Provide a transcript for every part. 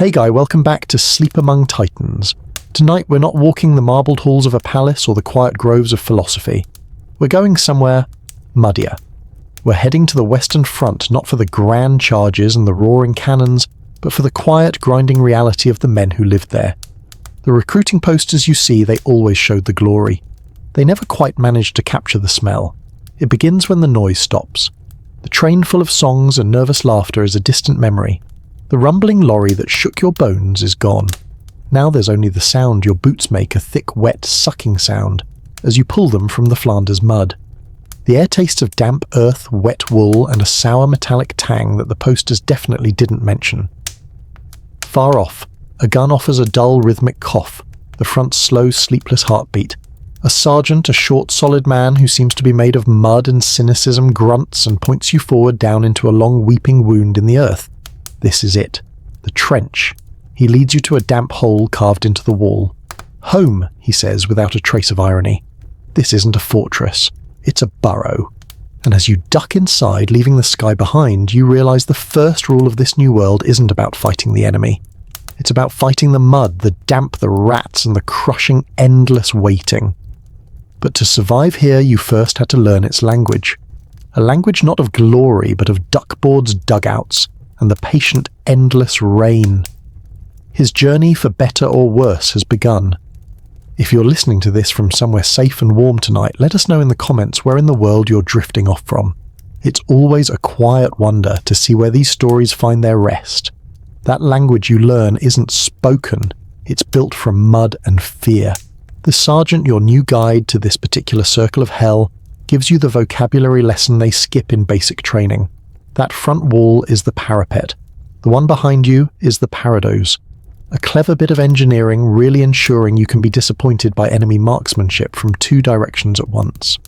Hey guy, welcome back to Sleep Among Titans. Tonight we're not walking the marbled halls of a palace or the quiet groves of philosophy. We're going somewhere muddier. We're heading to the Western Front, not for the grand charges and the roaring cannons, but for the quiet, grinding reality of the men who lived there. The recruiting posters you see, they always showed the glory. They never quite managed to capture the smell. It begins when the noise stops. The train full of songs and nervous laughter is a distant memory. The rumbling lorry that shook your bones is gone. Now there's only the sound your boots make, a thick, wet, sucking sound, as you pull them from the Flanders mud. The air tastes of damp earth, wet wool, and a sour metallic tang that the posters definitely didn't mention. Far off, a gun offers a dull, rhythmic cough, the front's slow, sleepless heartbeat. A sergeant, a short, solid man who seems to be made of mud and cynicism, grunts and points you forward down into a long weeping wound in the earth. This is it. The trench. He leads you to a damp hole carved into the wall. Home, he says without a trace of irony. This isn't a fortress. It's a burrow. And as you duck inside, leaving the sky behind, you realize the first rule of this new world isn't about fighting the enemy. It's about fighting the mud, the damp, the rats, and the crushing, endless waiting. But to survive here, you first had to learn its language. A language not of glory, but of duckboards, dugouts, and the patient, endless rain. His journey, for better or worse, has begun. If you're listening to this from somewhere safe and warm tonight, let us know in the comments where in the world you're drifting off from. It's always a quiet wonder to see where these stories find their rest. That language you learn isn't spoken, it's built from mud and fear. The sergeant, your new guide to this particular circle of hell, gives you the vocabulary lesson they skip in basic training. That front wall is the parapet. The one behind you is the parados. A clever bit of engineering really ensuring you can be disappointed by enemy marksmanship from two directions at once.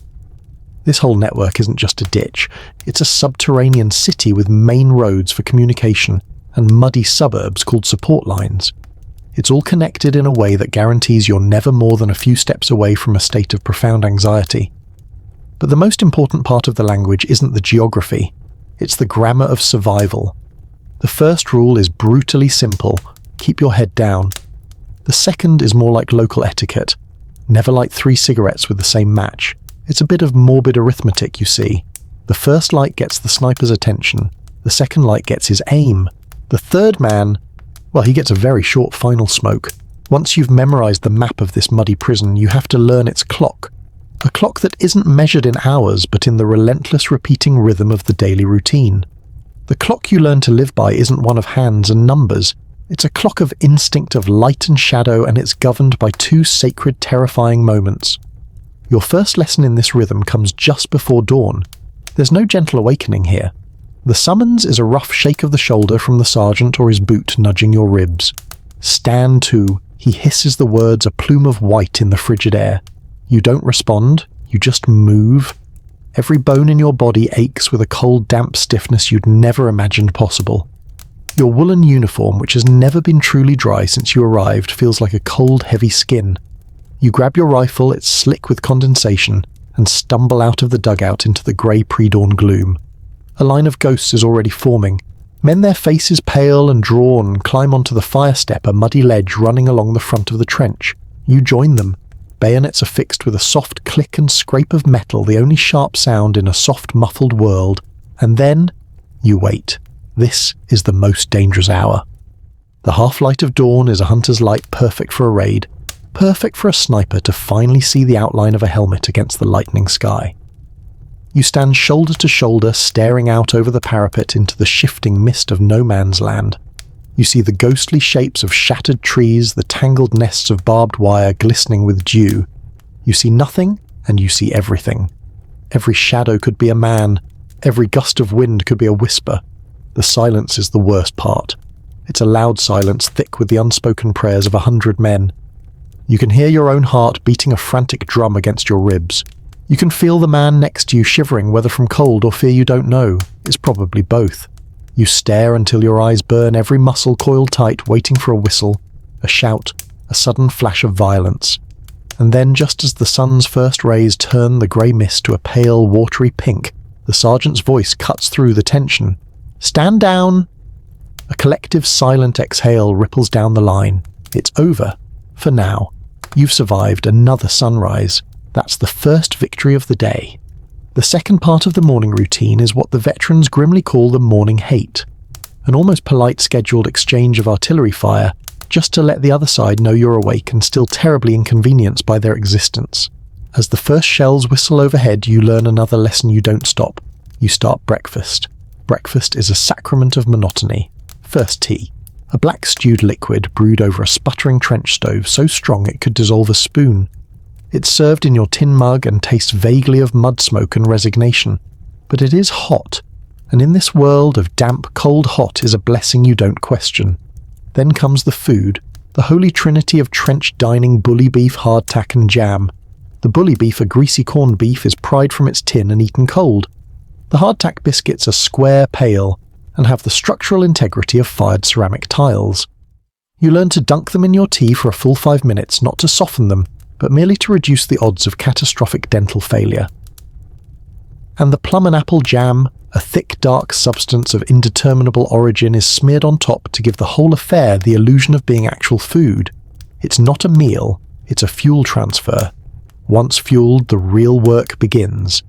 This whole network isn't just a ditch. It's a subterranean city with main roads for communication and muddy suburbs called support lines. It's all connected in a way that guarantees you're never more than a few steps away from a state of profound anxiety. But the most important part of the language isn't the geography. It's the grammar of survival. The first rule is brutally simple: keep your head down. The second is more like local etiquette. Never light 3 cigarettes with the same match. It's a bit of morbid arithmetic, you see. The first light gets the sniper's attention. The second light gets his aim. The third man, well, he gets a very short final smoke. Once you've memorized the map of this muddy prison, you have to learn its clock. A clock that isn't measured in hours, but in the relentless repeating rhythm of the daily routine. The clock you learn to live by isn't one of hands and numbers. It's a clock of instinct of light and shadow, and it's governed by 2 sacred, terrifying moments. Your first lesson in this rhythm comes just before dawn. There's no gentle awakening here. The summons is a rough shake of the shoulder from the sergeant or his boot nudging your ribs. Stand to, he hisses the words, a plume of white in the frigid air. You don't respond, you just move. Every bone in your body aches with a cold, damp stiffness you'd never imagined possible. Your woolen uniform, which has never been truly dry since you arrived, feels like a cold, heavy skin. You grab your rifle, it's slick with condensation, and stumble out of the dugout into the grey pre-dawn gloom. A line of ghosts is already forming. Men, their faces pale and drawn, climb onto the fire step, a muddy ledge running along the front of the trench. You join them. Bayonets are fixed with a soft click and scrape of metal, the only sharp sound in a soft, muffled world. And then, you wait. This is the most dangerous hour. The half-light of dawn is a hunter's light, perfect for a raid. Perfect for a sniper to finally see the outline of a helmet against the lightning sky. You stand shoulder to shoulder, staring out over the parapet into the shifting mist of no man's land. You see the ghostly shapes of shattered trees, the tangled nests of barbed wire glistening with dew. You see nothing, and you see everything. Every shadow could be a man. Every gust of wind could be a whisper. The silence is the worst part. It's a loud silence, thick with the unspoken prayers of 100 men. You can hear your own heart beating a frantic drum against your ribs. You can feel the man next to you shivering, whether from cold or fear you don't know. It's probably both. You stare until your eyes burn, every muscle coiled tight, waiting for a whistle, a shout, a sudden flash of violence. And then, just as the sun's first rays turn the grey mist to a pale, watery pink, the sergeant's voice cuts through the tension. "Stand down!" A collective silent exhale ripples down the line. It's over. For now. You've survived another sunrise. That's the first victory of the day. The second part of the morning routine is what the veterans grimly call the morning hate. An almost polite scheduled exchange of artillery fire, just to let the other side know you're awake and still terribly inconvenienced by their existence. As the first shells whistle overhead, you learn another lesson you don't stop. You start breakfast. Breakfast is a sacrament of monotony. First tea. A black stewed liquid brewed over a sputtering trench stove so strong it could dissolve a spoon. It's served in your tin mug and tastes vaguely of mud smoke and resignation. But it is hot, and in this world of damp, cold hot is a blessing you don't question. Then comes the food, the holy trinity of trench dining bully beef, hardtack and jam. The bully beef, a greasy corned beef, is pried from its tin and eaten cold. The hardtack biscuits are square, pale, and have the structural integrity of fired ceramic tiles. You learn to dunk them in your tea for a full 5 minutes, not to soften them, but merely to reduce the odds of catastrophic dental failure. And the plum and apple jam, a thick dark substance of indeterminable origin, is smeared on top to give the whole affair the illusion of being actual food. It's not a meal, it's a fuel transfer. Once fueled, the real work begins.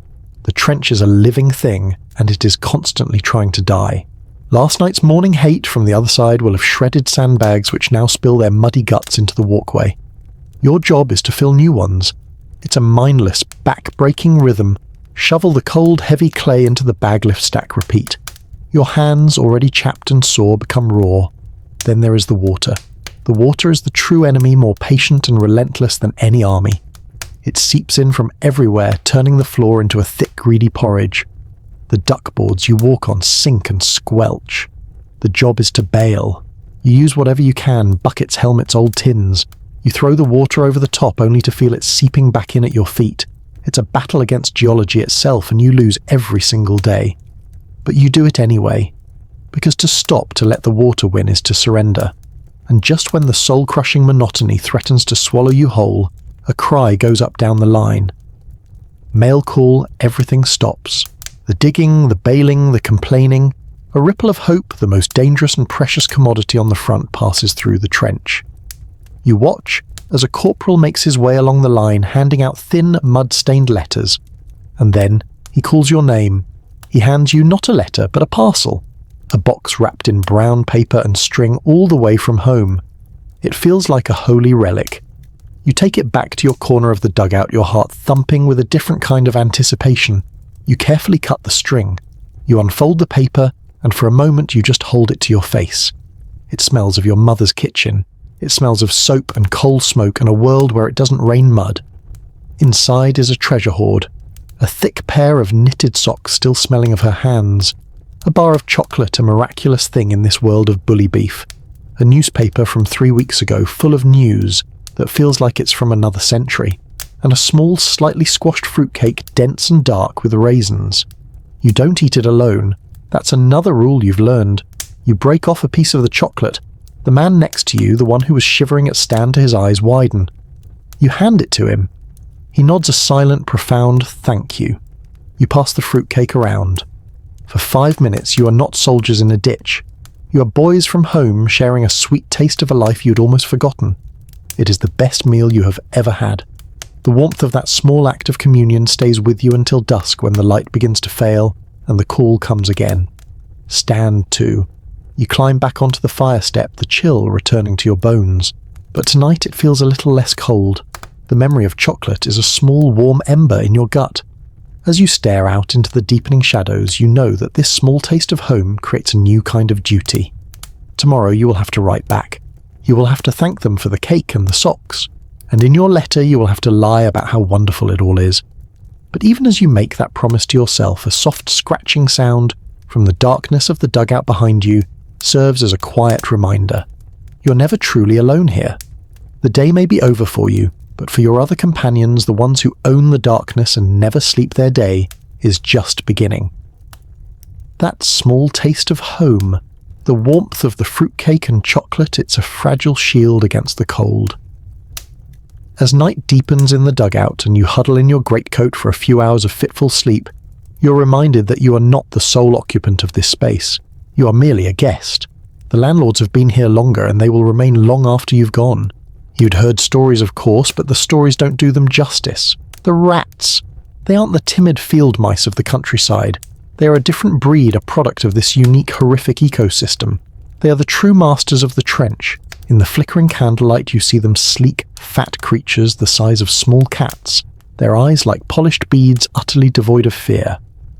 The trench is a living thing, and it is constantly trying to die. Last night's morning hate from the other side will have shredded sandbags which now spill their muddy guts into the walkway. Your job is to fill new ones. It's a mindless, back-breaking rhythm. Shovel the cold, heavy clay into the bag lift stack, repeat. Your hands, already chapped and sore, become raw. Then there is the water. The water is the true enemy, more patient and relentless than any army. It seeps in from everywhere, turning the floor into a thick, greedy porridge. The duckboards you walk on sink and squelch. The job is to bail. You use whatever you can, buckets, helmets, old tins. You throw the water over the top only to feel it seeping back in at your feet. It's a battle against geology itself, and you lose every single day. But you do it anyway. Because to stop to let the water win is to surrender. And just when the soul-crushing monotony threatens to swallow you whole, a cry goes up down the line. Mail call, everything stops. The digging, the bailing, the complaining. A ripple of hope, the most dangerous and precious commodity on the front, passes through the trench. You watch as a corporal makes his way along the line, handing out thin, mud-stained letters. And then he calls your name. He hands you not a letter, but a parcel. A box wrapped in brown paper and string all the way from home. It feels like a holy relic. You take it back to your corner of the dugout, your heart thumping with a different kind of anticipation. You carefully cut the string. You unfold the paper, and for a moment you just hold it to your face. It smells of your mother's kitchen. It smells of soap and coal smoke and a world where it doesn't rain mud. Inside is a treasure hoard. A thick pair of knitted socks still smelling of her hands. A bar of chocolate, a miraculous thing in this world of bully beef. A newspaper from 3 weeks ago full of news that feels like it's from another century. And a small, slightly squashed fruitcake, dense and dark with raisins. You don't eat it alone. That's another rule you've learned. You break off a piece of the chocolate. The man next to you, the one who was shivering at stand to his eyes widen. You hand it to him. He nods a silent, profound thank you. You pass the fruitcake around. For 5 minutes you are not soldiers in a ditch. You are boys from home sharing a sweet taste of a life you'd almost forgotten. It is the best meal you have ever had. The warmth of that small act of communion stays with you until dusk, when the light begins to fail and the call comes again. Stand to. You climb back onto the fire step, the chill returning to your bones. But tonight it feels a little less cold. The memory of chocolate is a small warm ember in your gut. As you stare out into the deepening shadows, you know that this small taste of home creates a new kind of duty. Tomorrow you will have to write back. You will have to thank them for the cake and the socks. And in your letter you will have to lie about how wonderful it all is. But even as you make that promise to yourself, a soft scratching sound from the darkness of the dugout behind you serves as a quiet reminder. You're never truly alone here. The day may be over for you, but for your other companions, the ones who own the darkness and never sleep their day, is just beginning. That small taste of home, the warmth of the fruitcake and chocolate, it's a fragile shield against the cold. As night deepens in the dugout and you huddle in your greatcoat for a few hours of fitful sleep, you're reminded that you are not the sole occupant of this space. You are merely a guest. The landlords have been here longer and they will remain long after you've gone. You'd heard stories, of course, but the stories don't do them justice. The rats. They aren't the timid field mice of the countryside. They are a different breed, a product of this unique, horrific ecosystem. They are the true masters of the trench. In the flickering candlelight you see them sleek, fat creatures the size of small cats, their eyes like polished beads utterly devoid of fear.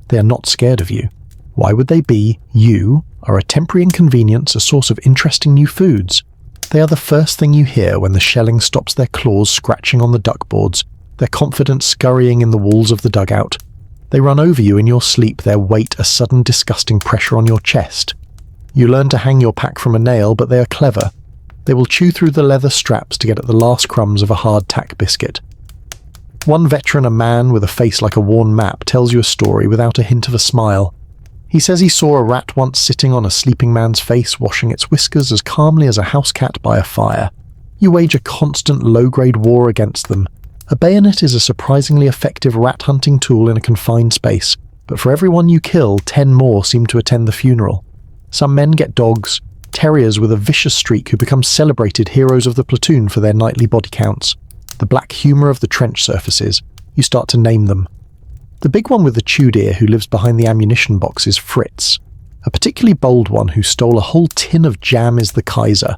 They are not scared of you. Why would they be? You are a temporary inconvenience, a source of interesting new foods. They are the first thing you hear when the shelling stops their claws scratching on the duckboards, their confidence scurrying in the walls of the dugout. They run over you in your sleep, their weight a sudden disgusting pressure on your chest. You learn to hang your pack from a nail, but they are clever. They will chew through the leather straps to get at the last crumbs of a hard-tack biscuit. One veteran, a man with a face like a worn map, tells you a story without a hint of a smile. He says he saw a rat once sitting on a sleeping man's face, washing its whiskers as calmly as a house cat by a fire. You wage a constant low-grade war against them. A bayonet is a surprisingly effective rat-hunting tool in a confined space, but for every one you kill, 10 more seem to attend the funeral. Some men get dogs, terriers with a vicious streak who become celebrated heroes of the platoon for their nightly body counts. The black humour of the trench surfaces. You start to name them. The big one with the chewed ear who lives behind the ammunition box is Fritz. A particularly bold one who stole a whole tin of jam is the Kaiser.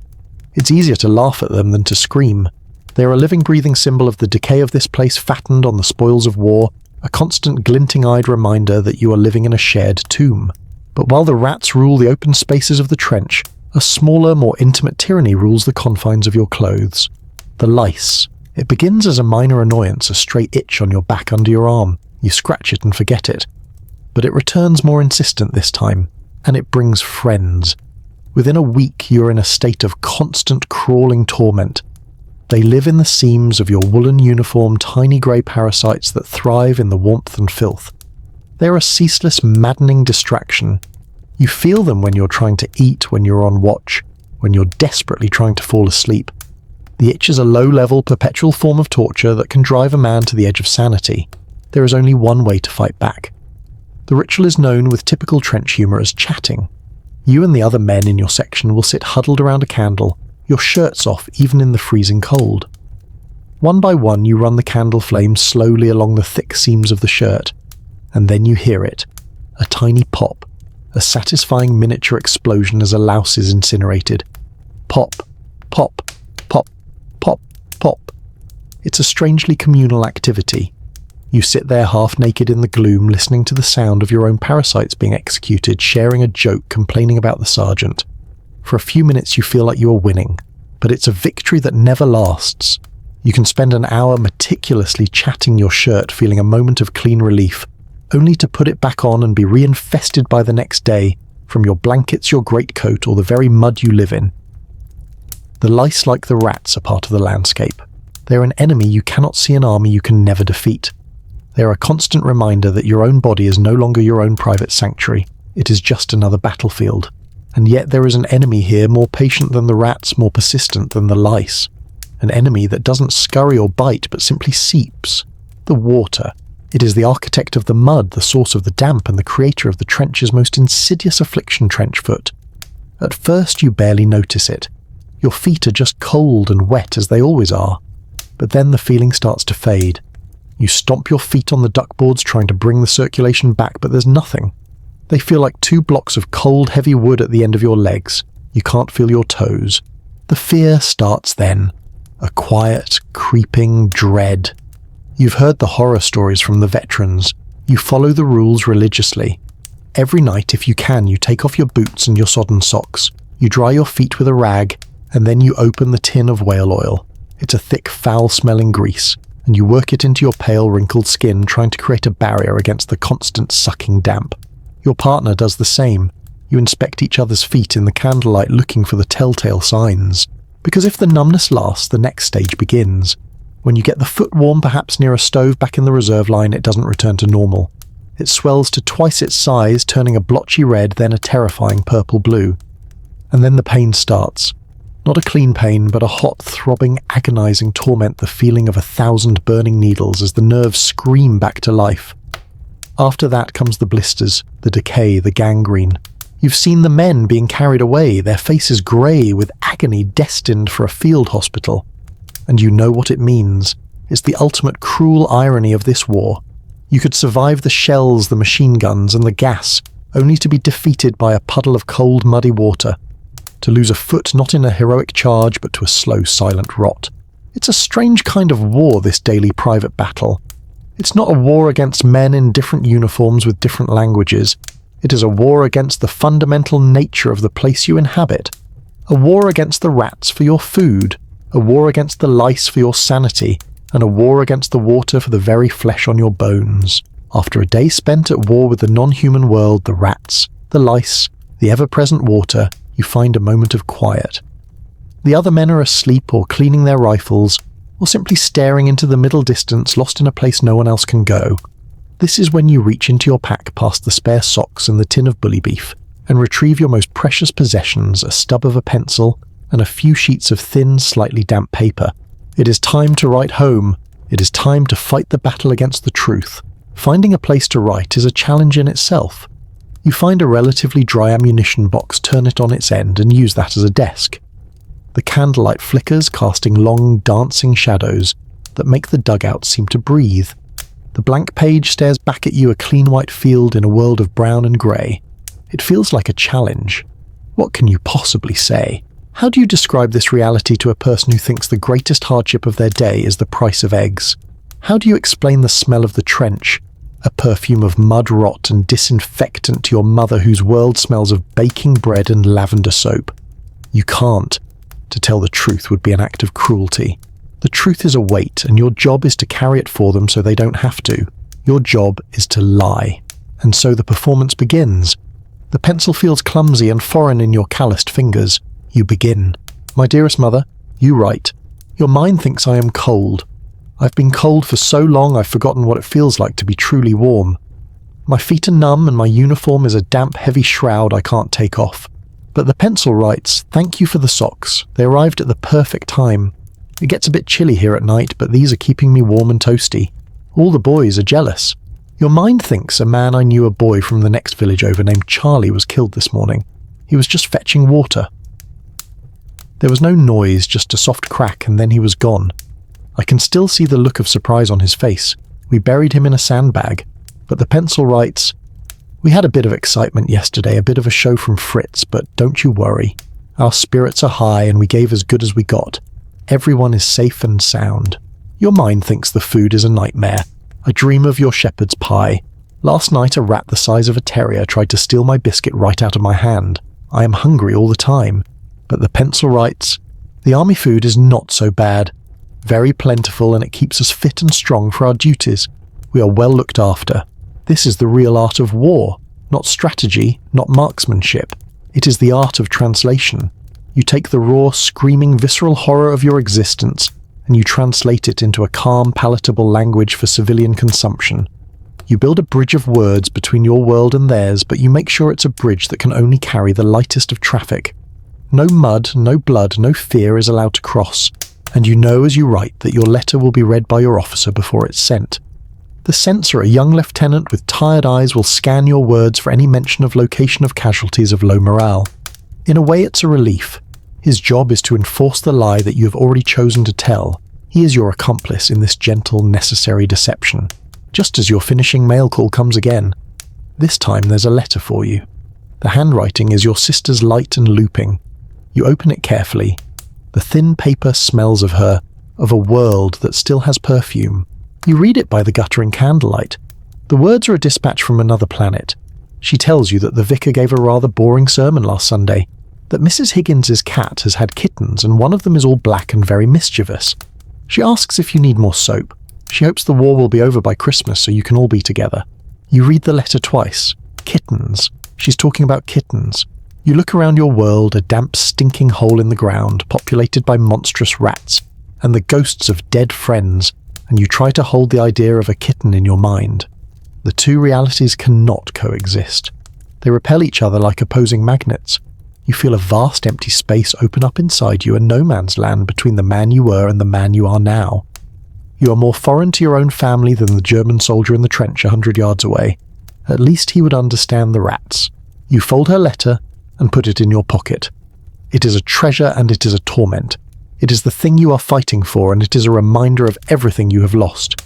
It's easier to laugh at them than to scream. They are a living, breathing symbol of the decay of this place fattened on the spoils of war, a constant glinting-eyed reminder that you are living in a shared tomb. But while the rats rule the open spaces of the trench, a smaller, more intimate tyranny rules the confines of your clothes. The lice. It begins as a minor annoyance, a stray itch on your back under your arm. You scratch it and forget it. But it returns more insistent this time, and it brings friends. Within a week you are in a state of constant crawling torment. They live in the seams of your woolen uniform, tiny grey parasites that thrive in the warmth and filth. They are a ceaseless, maddening distraction. You feel them when you're trying to eat, when you're on watch, when you're desperately trying to fall asleep. The itch is a low-level, perpetual form of torture that can drive a man to the edge of sanity. There is only one way to fight back. The ritual is known with typical trench humour as chatting. You and the other men in your section will sit huddled around a candle, your shirts off even in the freezing cold. One by one you run the candle flame slowly along the thick seams of the shirt, and then you hear it, a tiny pop, a satisfying miniature explosion as a louse is incinerated. Pop, pop, pop, pop, pop. It's a strangely communal activity. You sit there half-naked in the gloom, listening to the sound of your own parasites being executed, sharing a joke, complaining about the sergeant. For a few minutes you feel like you are winning, but it's a victory that never lasts. You can spend an hour meticulously chatting your shirt, feeling a moment of clean relief, only to put it back on and be reinfested by the next day, from your blankets, your greatcoat, or the very mud you live in. The lice, like the rats, are part of the landscape. They are an enemy you cannot see, an army you can never defeat. They are a constant reminder that your own body is no longer your own private sanctuary. It is just another battlefield. And yet there is an enemy here more patient than the rats, more persistent than the lice. An enemy that doesn't scurry or bite, but simply seeps. The water. It is the architect of the mud, the source of the damp, and the creator of the trench's most insidious affliction, trench foot. At first you barely notice it. Your feet are just cold and wet as they always are. But then the feeling starts to fade. You stomp your feet on the duckboards trying to bring the circulation back, but there's nothing. They feel like 2 blocks of cold, heavy wood at the end of your legs. You can't feel your toes. The fear starts then. A quiet, creeping dread. You've heard the horror stories from the veterans. You follow the rules religiously. Every night, if you can, you take off your boots and your sodden socks. You dry your feet with a rag, and then you open the tin of whale oil. It's a thick, foul-smelling grease, and you work it into your pale, wrinkled skin, trying to create a barrier against the constant sucking damp. Your partner does the same. You inspect each other's feet in the candlelight, looking for the telltale signs. Because if the numbness lasts, the next stage begins. When you get the foot warm, perhaps near a stove back in the reserve line, it doesn't return to normal. It swells to twice its size, turning a blotchy red, then a terrifying purple-blue. And then the pain starts. Not a clean pain, but a hot, throbbing, agonizing torment, the feeling of 1,000 burning needles as the nerves scream back to life. After that comes the blisters, the decay, the gangrene. You've seen the men being carried away, their faces grey with agony destined for a field hospital. And you know what it means. It's the ultimate cruel irony of this war. You could survive the shells, the machine guns, and the gas, only to be defeated by a puddle of cold, muddy water. To lose a foot not in a heroic charge, but to a slow, silent rot. It's a strange kind of war, this daily private battle. It's not a war against men in different uniforms with different languages. It is a war against the fundamental nature of the place you inhabit. A war against the rats for your food. A war against the lice for your sanity. And a war against the water for the very flesh on your bones. After a day spent at war with the non-human world, the rats, the lice, the ever-present water, you find a moment of quiet. The other men are asleep or cleaning their rifles, or simply staring into the middle distance, lost in a place no one else can go. This is when you reach into your pack past the spare socks and the tin of bully beef, and retrieve your most precious possessions, a stub of a pencil, and a few sheets of thin, slightly damp paper. It is time to write home. It is time to fight the battle against the truth. Finding a place to write is a challenge in itself. You find a relatively dry ammunition box, turn it on its end, and use that as a desk. The candlelight flickers, casting long, dancing shadows that make the dugout seem to breathe. The blank page stares back at you, a clean white field in a world of brown and grey. It feels like a challenge. What can you possibly say? How do you describe this reality to a person who thinks the greatest hardship of their day is the price of eggs? How do you explain the smell of the trench, a perfume of mud rot and disinfectant to your mother whose world smells of baking bread and lavender soap? You can't. To tell the truth would be an act of cruelty. The truth is a weight, and your job is to carry it for them so they don't have to. Your job is to lie. And so the performance begins. The pencil feels clumsy and foreign in your calloused fingers. You begin. My dearest mother, you write. Your mind thinks I am cold. I've been cold for so long I've forgotten what it feels like to be truly warm. My feet are numb and my uniform is a damp, heavy shroud I can't take off. But the pencil writes, thank you for the socks. They arrived at the perfect time. It gets a bit chilly here at night, but these are keeping me warm and toasty. All the boys are jealous. Your mind thinks a man I knew, a boy from the next village over named Charlie, was killed this morning. He was just fetching water. There was no noise, just a soft crack, and then he was gone. I can still see the look of surprise on his face. We buried him in a sandbag. But the pencil writes, we had a bit of excitement yesterday, a bit of a show from Fritz, but don't you worry. Our spirits are high and we gave as good as we got. Everyone is safe and sound. Your mind thinks the food is a nightmare. I dream of your shepherd's pie. Last night a rat the size of a terrier tried to steal my biscuit right out of my hand. I am hungry all the time. But the pencil writes, the army food is not so bad. Very plentiful, and it keeps us fit and strong for our duties. We are well looked after. This is the real art of war, not strategy, not marksmanship. It is the art of translation. You take the raw, screaming, visceral horror of your existence, and you translate it into a calm, palatable language for civilian consumption. You build a bridge of words between your world and theirs, but you make sure it's a bridge that can only carry the lightest of traffic. No mud, no blood, no fear is allowed to cross, and you know as you write that your letter will be read by your officer before it's sent. The censor, a young lieutenant with tired eyes, will scan your words for any mention of location of casualties of low morale. In a way, it's a relief. His job is to enforce the lie that you have already chosen to tell. He is your accomplice in this gentle, necessary deception. Just as your finishing mail call comes again. This time there's a letter for you. The handwriting is your sister's light and looping. You open it carefully. The thin paper smells of her, of a world that still has perfume. You read it by the guttering candlelight. The words are a dispatch from another planet. She tells you that the vicar gave a rather boring sermon last Sunday, that Mrs. Higgins's cat has had kittens and one of them is all black and very mischievous. She asks if you need more soap. She hopes the war will be over by Christmas so you can all be together. You read the letter twice. Kittens. She's talking about kittens. You look around your world, a damp, stinking hole in the ground, populated by monstrous rats, and the ghosts of dead friends, and you try to hold the idea of a kitten in your mind. The two realities cannot coexist. They repel each other like opposing magnets. You feel a vast empty space open up inside you, a no man's land between the man you were and the man you are now. You are more foreign to your own family than the German soldier in the trench 100 yards away. At least he would understand the rats. You fold her letter and put it in your pocket. It is a treasure and it is a torment. It is the thing you are fighting for, and it is a reminder of everything you have lost.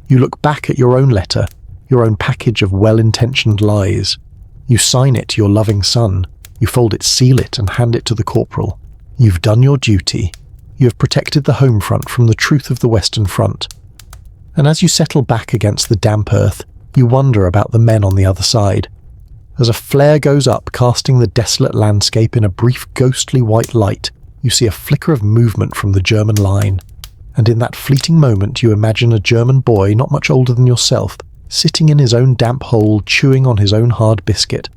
You look back at your own letter, your own package of well-intentioned lies. You sign it, your loving son. You fold it, seal it, and hand it to the corporal. You've done your duty. You have protected the home front from the truth of the Western Front. And as you settle back against the damp earth, you wonder about the men on the other side. As a flare goes up, casting the desolate landscape in a brief ghostly white light, you see a flicker of movement from the German line. And in that fleeting moment you imagine a German boy not much older than yourself, sitting in his own damp hole, chewing on his own hard biscuit.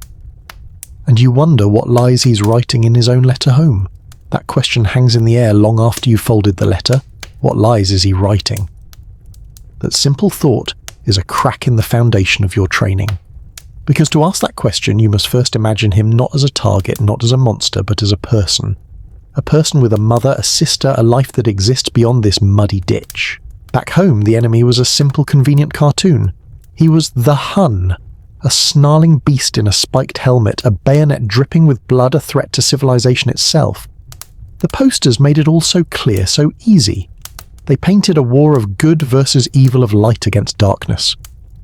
And you wonder what lies he's writing in his own letter home. That question hangs in the air long after you've folded the letter. What lies is he writing? That simple thought is a crack in the foundation of your training. Because to ask that question, you must first imagine him not as a target, not as a monster, but as a person. A person with a mother, a sister, a life that exists beyond this muddy ditch. Back home, the enemy was a simple, convenient cartoon. He was the Hun, a snarling beast in a spiked helmet, a bayonet dripping with blood, a threat to civilization itself. The posters made it all so clear, so easy. They painted a war of good versus evil, of light against darkness.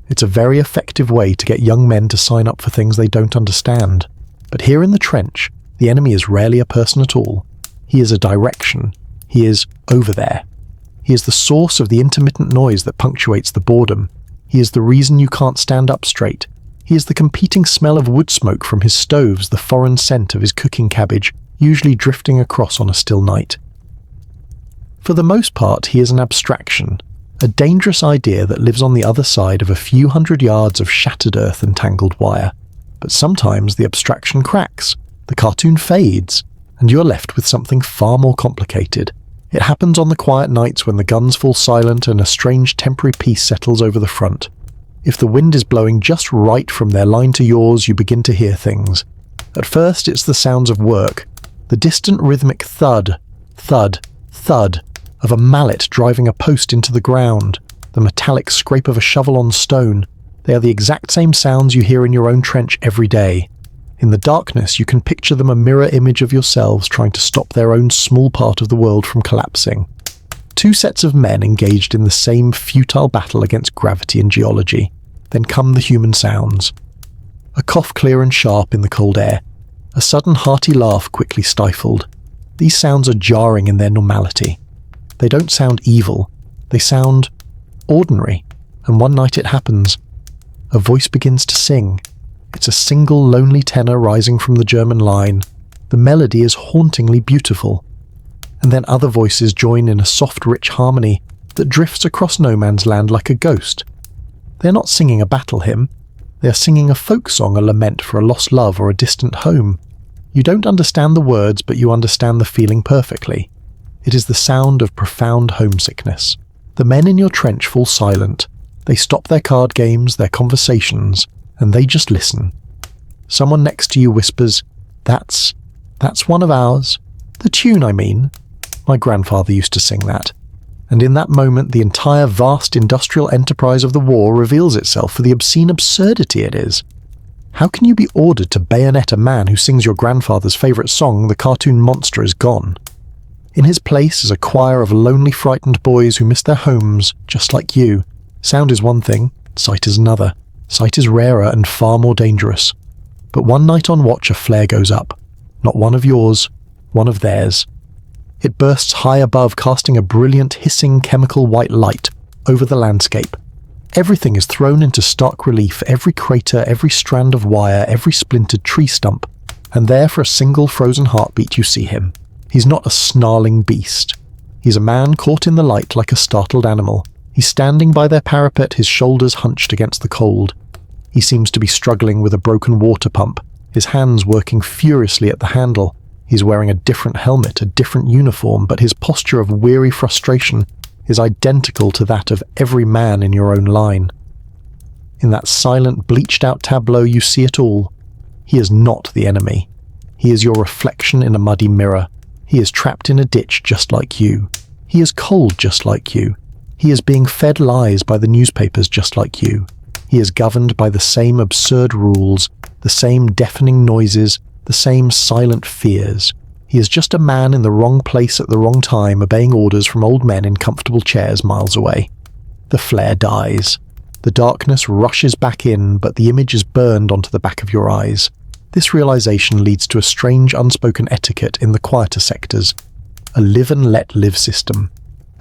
It's a very effective way to get young men to sign up for things they don't understand. But here in the trench, the enemy is rarely a person at all. He is a direction. He is over there. He is the source of the intermittent noise that punctuates the boredom. He is the reason you can't stand up straight. He is the competing smell of wood smoke from his stoves, the foreign scent of his cooking cabbage, usually drifting across on a still night. For the most part, he is an abstraction, a dangerous idea that lives on the other side of a few hundred yards of shattered earth and tangled wire. But sometimes the abstraction cracks, the cartoon fades, and you're left with something far more complicated. It happens on the quiet nights when the guns fall silent and a strange temporary peace settles over the front. If the wind is blowing just right from their line to yours, you begin to hear things. At first, it's the sounds of work, the distant rhythmic thud, thud, thud of a mallet driving a post into the ground, the metallic scrape of a shovel on stone. They are the exact same sounds you hear in your own trench every day. In the darkness, you can picture them a mirror image of yourselves trying to stop their own small part of the world from collapsing. Two sets of men engaged in the same futile battle against gravity and geology. Then come the human sounds. A cough clear and sharp in the cold air. A sudden hearty laugh quickly stifled. These sounds are jarring in their normality. They don't sound evil. They sound ordinary. And one night it happens. A voice begins to sing. It's a single lonely tenor rising from the German line. The melody is hauntingly beautiful. And then other voices join in a soft, rich harmony that drifts across no man's land like a ghost. They're not singing a battle hymn. They are singing a folk song, a lament for a lost love or a distant home. You don't understand the words, but you understand the feeling perfectly. It is the sound of profound homesickness. The men in your trench fall silent. They stop their card games, their conversations, and they just listen. Someone next to you whispers, That's one of ours. The tune, I mean. My grandfather used to sing that. And in that moment, the entire vast industrial enterprise of the war reveals itself for the obscene absurdity it is. How can you be ordered to bayonet a man who sings your grandfather's favourite song, The Cartoon Monster Is Gone? In his place is a choir of lonely, frightened boys who miss their homes, just like you. Sound is one thing, sight is another. Sight is rarer and far more dangerous. But one night on watch a flare goes up. Not one of yours, one of theirs. It bursts high above, casting a brilliant, hissing, chemical white light over the landscape. Everything is thrown into stark relief, every crater, every strand of wire, every splintered tree stump. And there for a single frozen heartbeat you see him. He's not a snarling beast. He's a man caught in the light like a startled animal. He's standing by their parapet, his shoulders hunched against the cold. He seems to be struggling with a broken water pump, his hands working furiously at the handle. He's wearing a different helmet, a different uniform, but his posture of weary frustration is identical to that of every man in your own line. In that silent, bleached-out tableau you see it all. He is not the enemy. He is your reflection in a muddy mirror. He is trapped in a ditch just like you. He is cold just like you. He is being fed lies by the newspapers just like you. He is governed by the same absurd rules, the same deafening noises, the same silent fears. He is just a man in the wrong place at the wrong time, obeying orders from old men in comfortable chairs miles away. The flare dies. The darkness rushes back in, but the image is burned onto the back of your eyes. This realization leads to a strange unspoken etiquette in the quieter sectors. A live and let live system.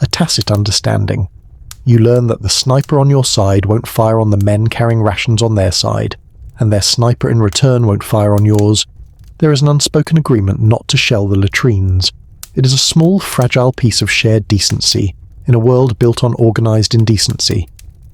A tacit understanding. You learn that the sniper on your side won't fire on the men carrying rations on their side, and their sniper in return won't fire on yours. There is an unspoken agreement not to shell the latrines. It is a small, fragile piece of shared decency in a world built on organized indecency.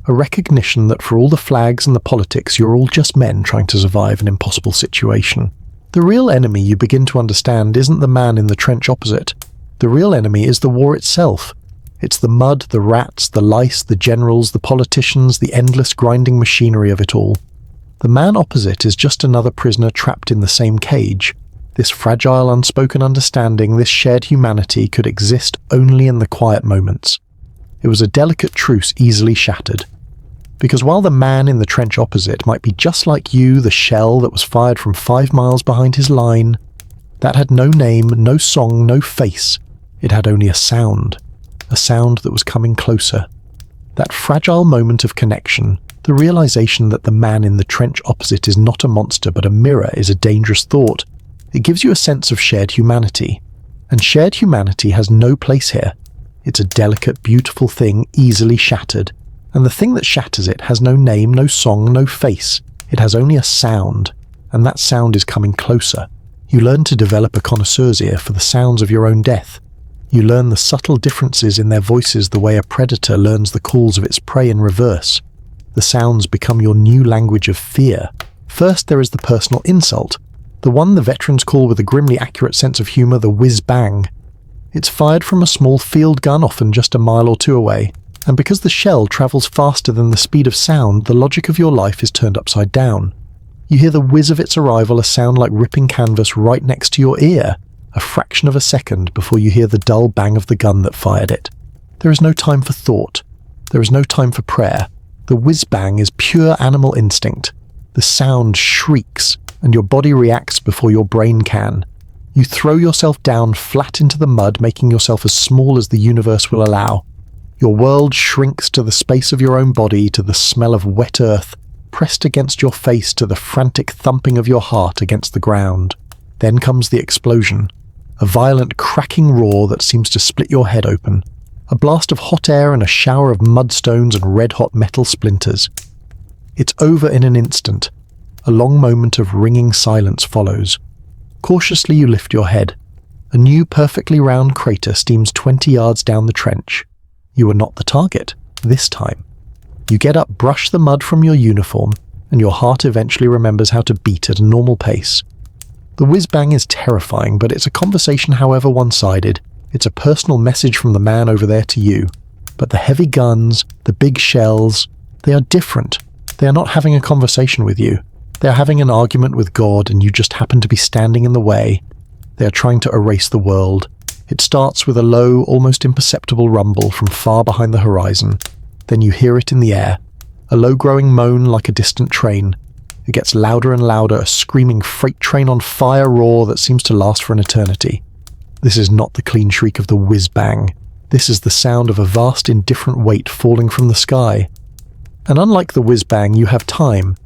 A recognition that for all the flags and the politics, you're all just men trying to survive an impossible situation. The real enemy, you begin to understand, isn't the man in the trench opposite. The real enemy is the war itself. It's the mud, the rats, the lice, the generals, the politicians, the endless grinding machinery of it all. The man opposite is just another prisoner trapped in the same cage. This fragile, unspoken understanding, this shared humanity could exist only in the quiet moments. It was a delicate truce easily shattered. Because while the man in the trench opposite might be just like you, the shell that was fired from 5 miles behind his line, that had no name, no song, no face. It had only a sound that was coming closer. That fragile moment of connection, the realization that the man in the trench opposite is not a monster but a mirror, is a dangerous thought. It gives you a sense of shared humanity. And shared humanity has no place here. It's a delicate, beautiful thing, easily shattered. And the thing that shatters it has no name, no song, no face. It has only a sound, and that sound is coming closer. You learn to develop a connoisseur's ear for the sounds of your own death. You learn the subtle differences in their voices the way a predator learns the calls of its prey in reverse. The sounds become your new language of fear. First, there is the personal insult, the one the veterans call with a grimly accurate sense of humour the whiz-bang. It's fired from a small field gun, often just a mile or two away. And because the shell travels faster than the speed of sound, the logic of your life is turned upside down. You hear the whiz of its arrival, a sound like ripping canvas right next to your ear, a fraction of a second before you hear the dull bang of the gun that fired it. There is no time for thought. There is no time for prayer. The whiz-bang is pure animal instinct. The sound shrieks, and your body reacts before your brain can. You throw yourself down flat into the mud, making yourself as small as the universe will allow. Your world shrinks to the space of your own body, to the smell of wet earth, pressed against your face, to the frantic thumping of your heart against the ground. Then comes the explosion, a violent cracking roar that seems to split your head open, a blast of hot air and a shower of mudstones and red-hot metal splinters. It's over in an instant. A long moment of ringing silence follows. Cautiously you lift your head. A new perfectly round crater steams 20 yards down the trench. You are not the target, this time. You get up, brush the mud from your uniform, and your heart eventually remembers how to beat at a normal pace. The whiz-bang is terrifying, but it's a conversation however one-sided. It's a personal message from the man over there to you. But the heavy guns, the big shells, they are different. They are not having a conversation with you. They are having an argument with God, and you just happen to be standing in the way. They are trying to erase the world. It starts with a low, almost imperceptible rumble from far behind the horizon. Then you hear it in the air, a low-growing moan like a distant train. It gets louder and louder, a screaming freight train on fire roar that seems to last for an eternity. This is not the clean shriek of the whiz-bang. This is the sound of a vast, indifferent weight falling from the sky. And unlike the whiz-bang, you have time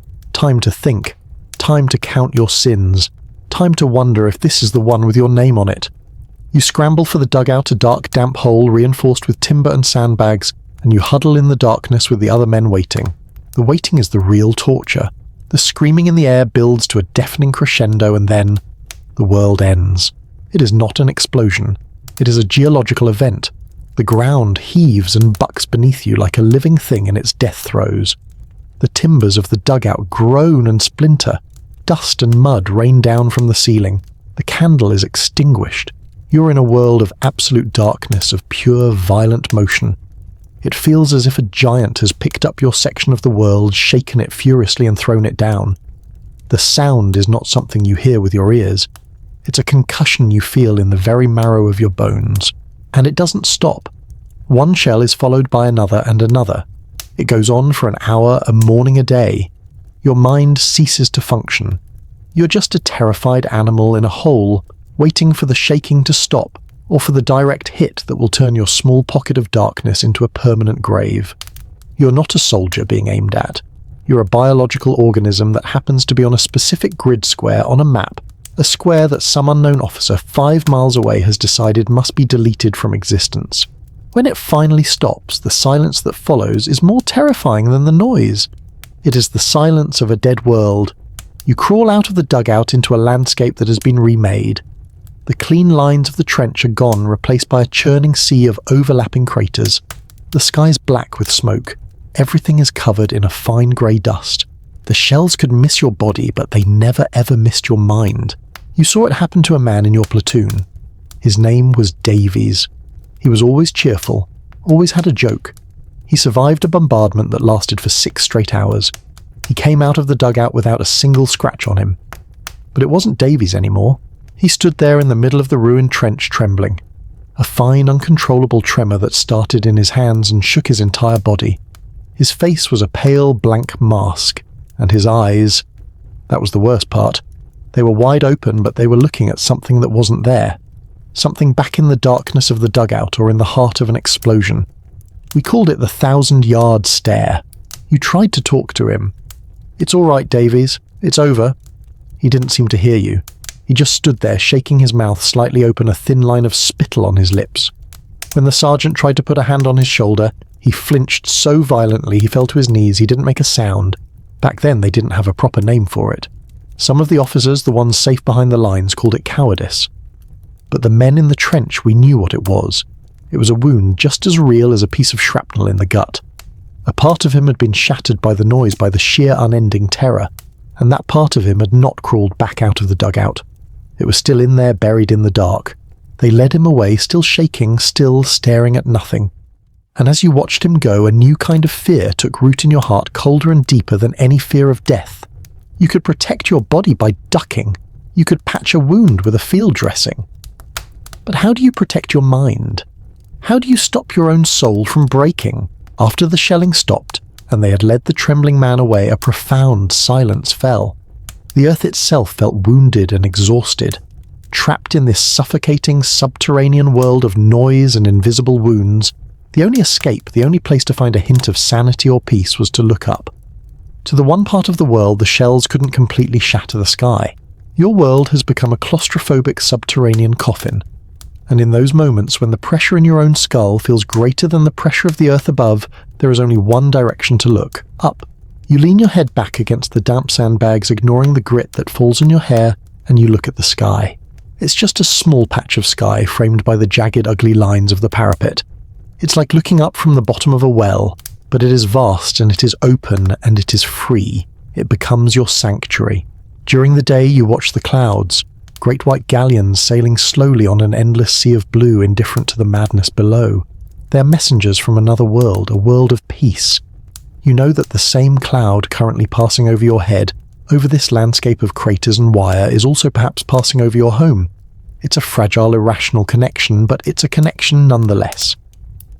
to think, time to count your sins, time to wonder if this is the one with your name on it. You scramble for the dugout, a dark, damp hole reinforced with timber and sandbags, and you huddle in the darkness with the other men waiting. The waiting is the real torture. The screaming in the air builds to a deafening crescendo, and then the world ends. It is not an explosion. It is a geological event. The ground heaves and bucks beneath you like a living thing in its death throes. The timbers of the dugout groan and splinter. Dust and mud rain down from the ceiling. The candle is extinguished. You're in a world of absolute darkness, of pure, violent motion. It feels as if a giant has picked up your section of the world, shaken it furiously and thrown it down. The sound is not something you hear with your ears. It's a concussion you feel in the very marrow of your bones. And it doesn't stop. One shell is followed by another and another. It goes on for an hour, a morning, a day. Your mind ceases to function. You're just a terrified animal in a hole, waiting for the shaking to stop, or for the direct hit that will turn your small pocket of darkness into a permanent grave. You're not a soldier being aimed at. You're a biological organism that happens to be on a specific grid square on a map, a square that some unknown officer 5 miles away has decided must be deleted from existence. When it finally stops, the silence that follows is more terrifying than the noise. It is the silence of a dead world. You crawl out of the dugout into a landscape that has been remade. The clean lines of the trench are gone, replaced by a churning sea of overlapping craters. The sky's black with smoke. Everything is covered in a fine grey dust. The shells could miss your body, but they never ever missed your mind. You saw it happen to a man in your platoon. His name was Davies. He was always cheerful, always had a joke. He survived a bombardment that lasted for 6 straight hours. He came out of the dugout without a single scratch on him. But it wasn't Davies anymore. He stood there in the middle of the ruined trench, trembling. A fine, uncontrollable tremor that started in his hands and shook his entire body. His face was a pale, blank mask, and his eyes... that was the worst part. They were wide open, but they were looking at something that wasn't there. Something back in the darkness of the dugout or in the heart of an explosion. We called it the 1,000-yard stare. You tried to talk to him. "It's all right, Davies. It's over." He didn't seem to hear you. He just stood there, shaking his mouth slightly open, a thin line of spittle on his lips. When the sergeant tried to put a hand on his shoulder, he flinched so violently he fell to his knees he didn't make a sound. Back then they didn't have a proper name for it. Some of the officers, the ones safe behind the lines, called it cowardice. But the men in the trench, we knew what it was. It was a wound just as real as a piece of shrapnel in the gut. A part of him had been shattered by the noise, by the sheer unending terror, and that part of him had not crawled back out of the dugout. It was still in there, buried in the dark. They led him away, still shaking, still staring at nothing. And as you watched him go, a new kind of fear took root in your heart, colder and deeper than any fear of death. You could protect your body by ducking. You could patch a wound with a field dressing. But how do you protect your mind? How do you stop your own soul from breaking? After the shelling stopped, and they had led the trembling man away, a profound silence fell. The earth itself felt wounded and exhausted. Trapped in this suffocating subterranean world of noise and invisible wounds, the only escape, the only place to find a hint of sanity or peace was to look up. To the one part of the world the shells couldn't completely shatter the sky. Your world has become a claustrophobic subterranean coffin. And in those moments when the pressure in your own skull feels greater than the pressure of the earth above, there is only one direction to look, up. You lean your head back against the damp sandbags, ignoring the grit that falls on your hair, and you look at the sky. It's just a small patch of sky framed by the jagged, ugly lines of the parapet. It's like looking up from the bottom of a well, but it is vast and it is open and it is free. It becomes your sanctuary. During the day you watch the clouds, great white galleons sailing slowly on an endless sea of blue, indifferent to the madness below. They are messengers from another world, a world of peace. You know that the same cloud currently passing over your head, over this landscape of craters and wire, is also perhaps passing over your home. It's a fragile, irrational connection, but it's a connection nonetheless.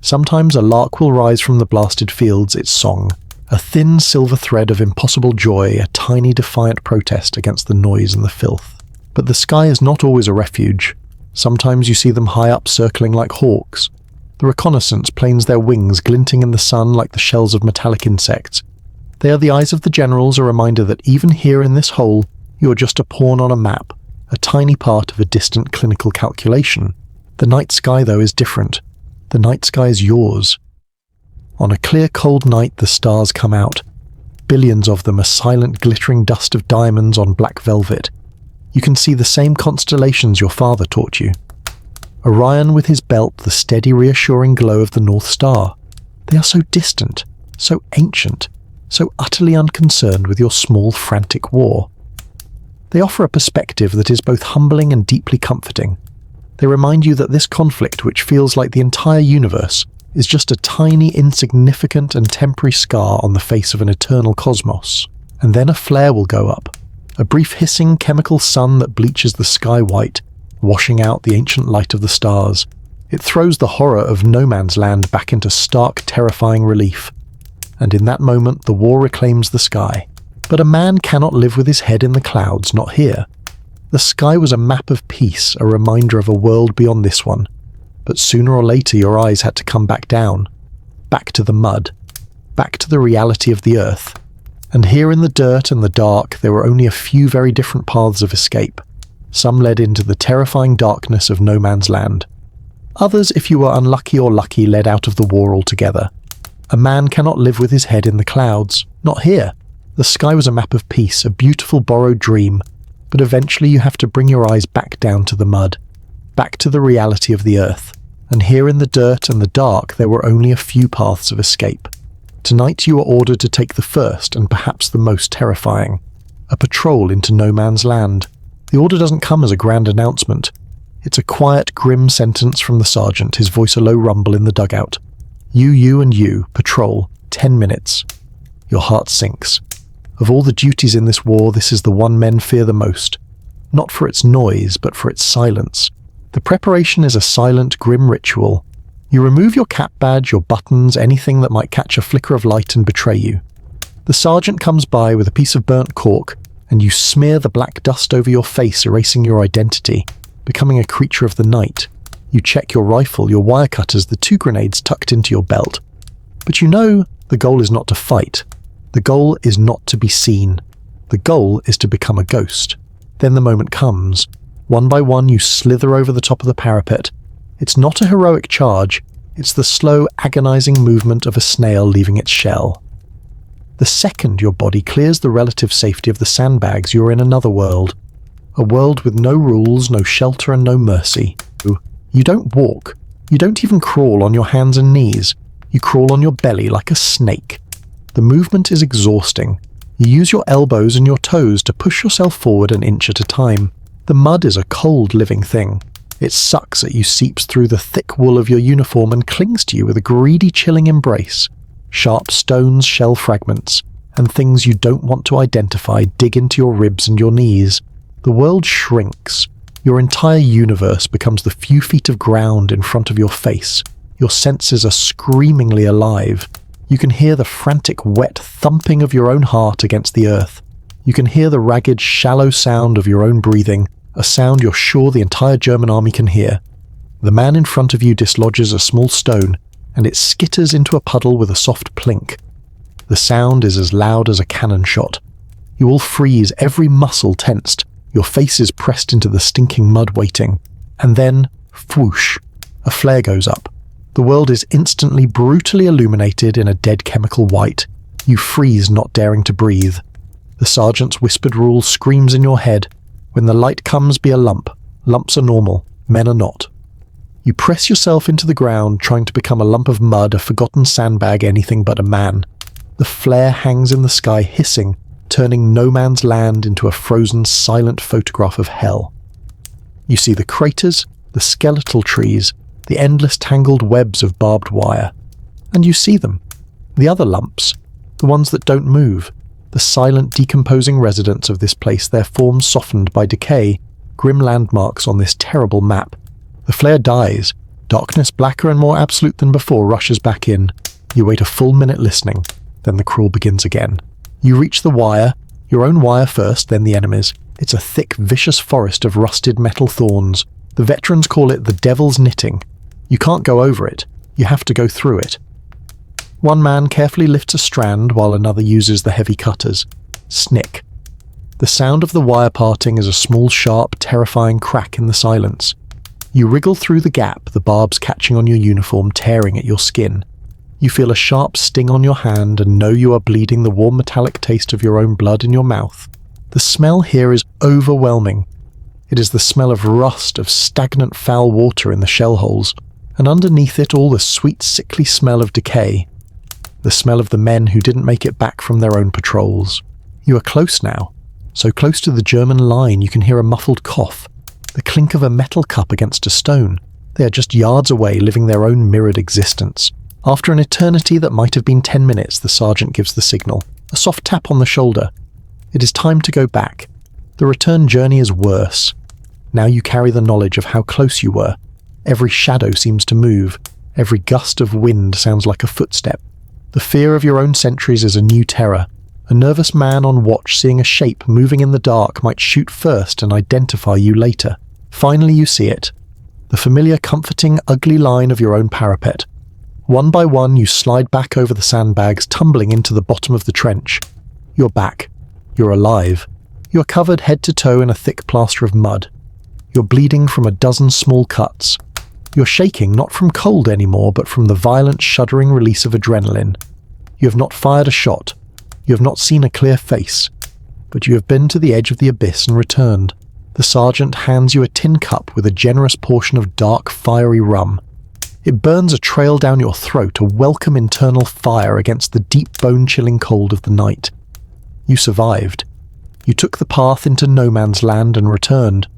Sometimes a lark will rise from the blasted fields, its song, a thin silver thread of impossible joy, a tiny defiant protest against the noise and the filth. But the sky is not always a refuge. Sometimes you see them high up, circling like hawks. The reconnaissance planes their wings, glinting in the sun like the shells of metallic insects. They are the eyes of the generals, a reminder that even here in this hole, you are just a pawn on a map, a tiny part of a distant clinical calculation. The night sky, though, is different. The night sky is yours. On a clear, cold night, the stars come out. Billions of them, a silent, glittering dust of diamonds on black velvet. You can see the same constellations your father taught you. Orion with his belt, the steady, reassuring glow of the North Star. They are so distant, so ancient, so utterly unconcerned with your small, frantic war. They offer a perspective that is both humbling and deeply comforting. They remind you that this conflict, which feels like the entire universe, is just a tiny, insignificant and temporary scar on the face of an eternal cosmos. And then a flare will go up. A brief hissing chemical sun that bleaches the sky white, washing out the ancient light of the stars. It throws the horror of no man's land back into stark, terrifying relief. And in that moment the war reclaims the sky. But a man cannot live with his head in the clouds, not here. The sky was a map of peace, a reminder of a world beyond this one. But sooner or later your eyes had to come back down, back to the mud, back to the reality of the earth. And here in the dirt and the dark there were only a few very different paths of escape. Some led into the terrifying darkness of no man's land. Others, if you were unlucky or lucky, led out of the war altogether. A man cannot live with his head in the clouds, not here. The sky was a map of peace, a beautiful borrowed dream, but eventually you have to bring your eyes back down to the mud, back to the reality of the earth. And here in the dirt and the dark there were only a few paths of escape. Tonight you are ordered to take the first and perhaps the most terrifying, a patrol into no man's land. The order doesn't come as a grand announcement. It's a quiet, grim sentence from the sergeant, his voice a low rumble in the dugout. You, and you, patrol, 10 minutes. Your heart sinks. Of all the duties in this war, this is the one men fear the most. Not for its noise, but for its silence. The preparation is a silent, grim ritual. You remove your cap badge, your buttons, anything that might catch a flicker of light and betray you. The sergeant comes by with a piece of burnt cork, and you smear the black dust over your face, erasing your identity, becoming a creature of the night. You check your rifle, your wire cutters, the 2 grenades tucked into your belt. But you know the goal is not to fight. The goal is not to be seen. The goal is to become a ghost. Then the moment comes. One by one you slither over the top of the parapet. It's not a heroic charge, it's the slow, agonizing movement of a snail leaving its shell. The second your body clears the relative safety of the sandbags, you're in another world. A world with no rules, no shelter and no mercy. You don't walk. You don't even crawl on your hands and knees. You crawl on your belly like a snake. The movement is exhausting. You use your elbows and your toes to push yourself forward an inch at a time. The mud is a cold living thing. It sucks at you, seeps through the thick wool of your uniform and clings to you with a greedy, chilling embrace. Sharp stones, shell fragments, and things you don't want to identify dig into your ribs and your knees. The world shrinks. Your entire universe becomes the few feet of ground in front of your face. Your senses are screamingly alive. You can hear the frantic, wet thumping of your own heart against the earth. You can hear the ragged, shallow sound of your own breathing, a sound you're sure the entire German army can hear. The man in front of you dislodges a small stone, and it skitters into a puddle with a soft plink. The sound is as loud as a cannon shot. You all freeze, every muscle tensed, your faces pressed into the stinking mud waiting. And then, whoosh, a flare goes up. The world is instantly brutally illuminated in a dead chemical white. You freeze, not daring to breathe. The sergeant's whispered rule screams in your head. When the light comes, be a lump. Lumps are normal, men are not. You press yourself into the ground, trying to become a lump of mud, a forgotten sandbag, anything but a man. The flare hangs in the sky, hissing, turning no man's land into a frozen, silent photograph of hell. You see the craters, the skeletal trees, the endless tangled webs of barbed wire. And you see them. The other lumps, the ones that don't move, the silent, decomposing residents of this place, their forms softened by decay, grim landmarks on this terrible map. The flare dies. Darkness, blacker and more absolute than before, rushes back in. You wait a full minute listening. Then the crawl begins again. You reach the wire, your own wire first, then the enemy's. It's a thick, vicious forest of rusted metal thorns. The veterans call it the devil's knitting. You can't go over it. You have to go through it. One man carefully lifts a strand while another uses the heavy cutters. Snick. The sound of the wire parting is a small, sharp, terrifying crack in the silence. You wriggle through the gap, the barbs catching on your uniform, tearing at your skin. You feel a sharp sting on your hand and know you are bleeding, the warm metallic taste of your own blood in your mouth. The smell here is overwhelming. It is the smell of rust, of stagnant foul water in the shell holes, and underneath it all the sweet, sickly smell of decay. The smell of the men who didn't make it back from their own patrols. You are close now, so close to the German line you can hear a muffled cough, the clink of a metal cup against a stone. They are just yards away, living their own mirrored existence. After an eternity that might have been 10 minutes, the sergeant gives the signal, a soft tap on the shoulder. It is time to go back. The return journey is worse. Now you carry the knowledge of how close you were. Every shadow seems to move. Every gust of wind sounds like a footstep. The fear of your own sentries is a new terror, A nervous man on watch seeing a shape moving in the dark might shoot first and identify you later. Finally you see it. The familiar comforting, ugly line of your own parapet. One by one you slide back over the sandbags, tumbling into the bottom of the trench. You're back. You're alive. You're covered head to toe in a thick plaster of mud. You're bleeding from a dozen small cuts. You're shaking not from cold anymore, but from the violent, shuddering release of adrenaline. You have not fired a shot. You have not seen a clear face. But you have been to the edge of the abyss and returned. The sergeant hands you a tin cup with a generous portion of dark, fiery rum. It burns a trail down your throat, a welcome internal fire against the deep, bone-chilling cold of the night. You survived. You took the path into no man's land and returned.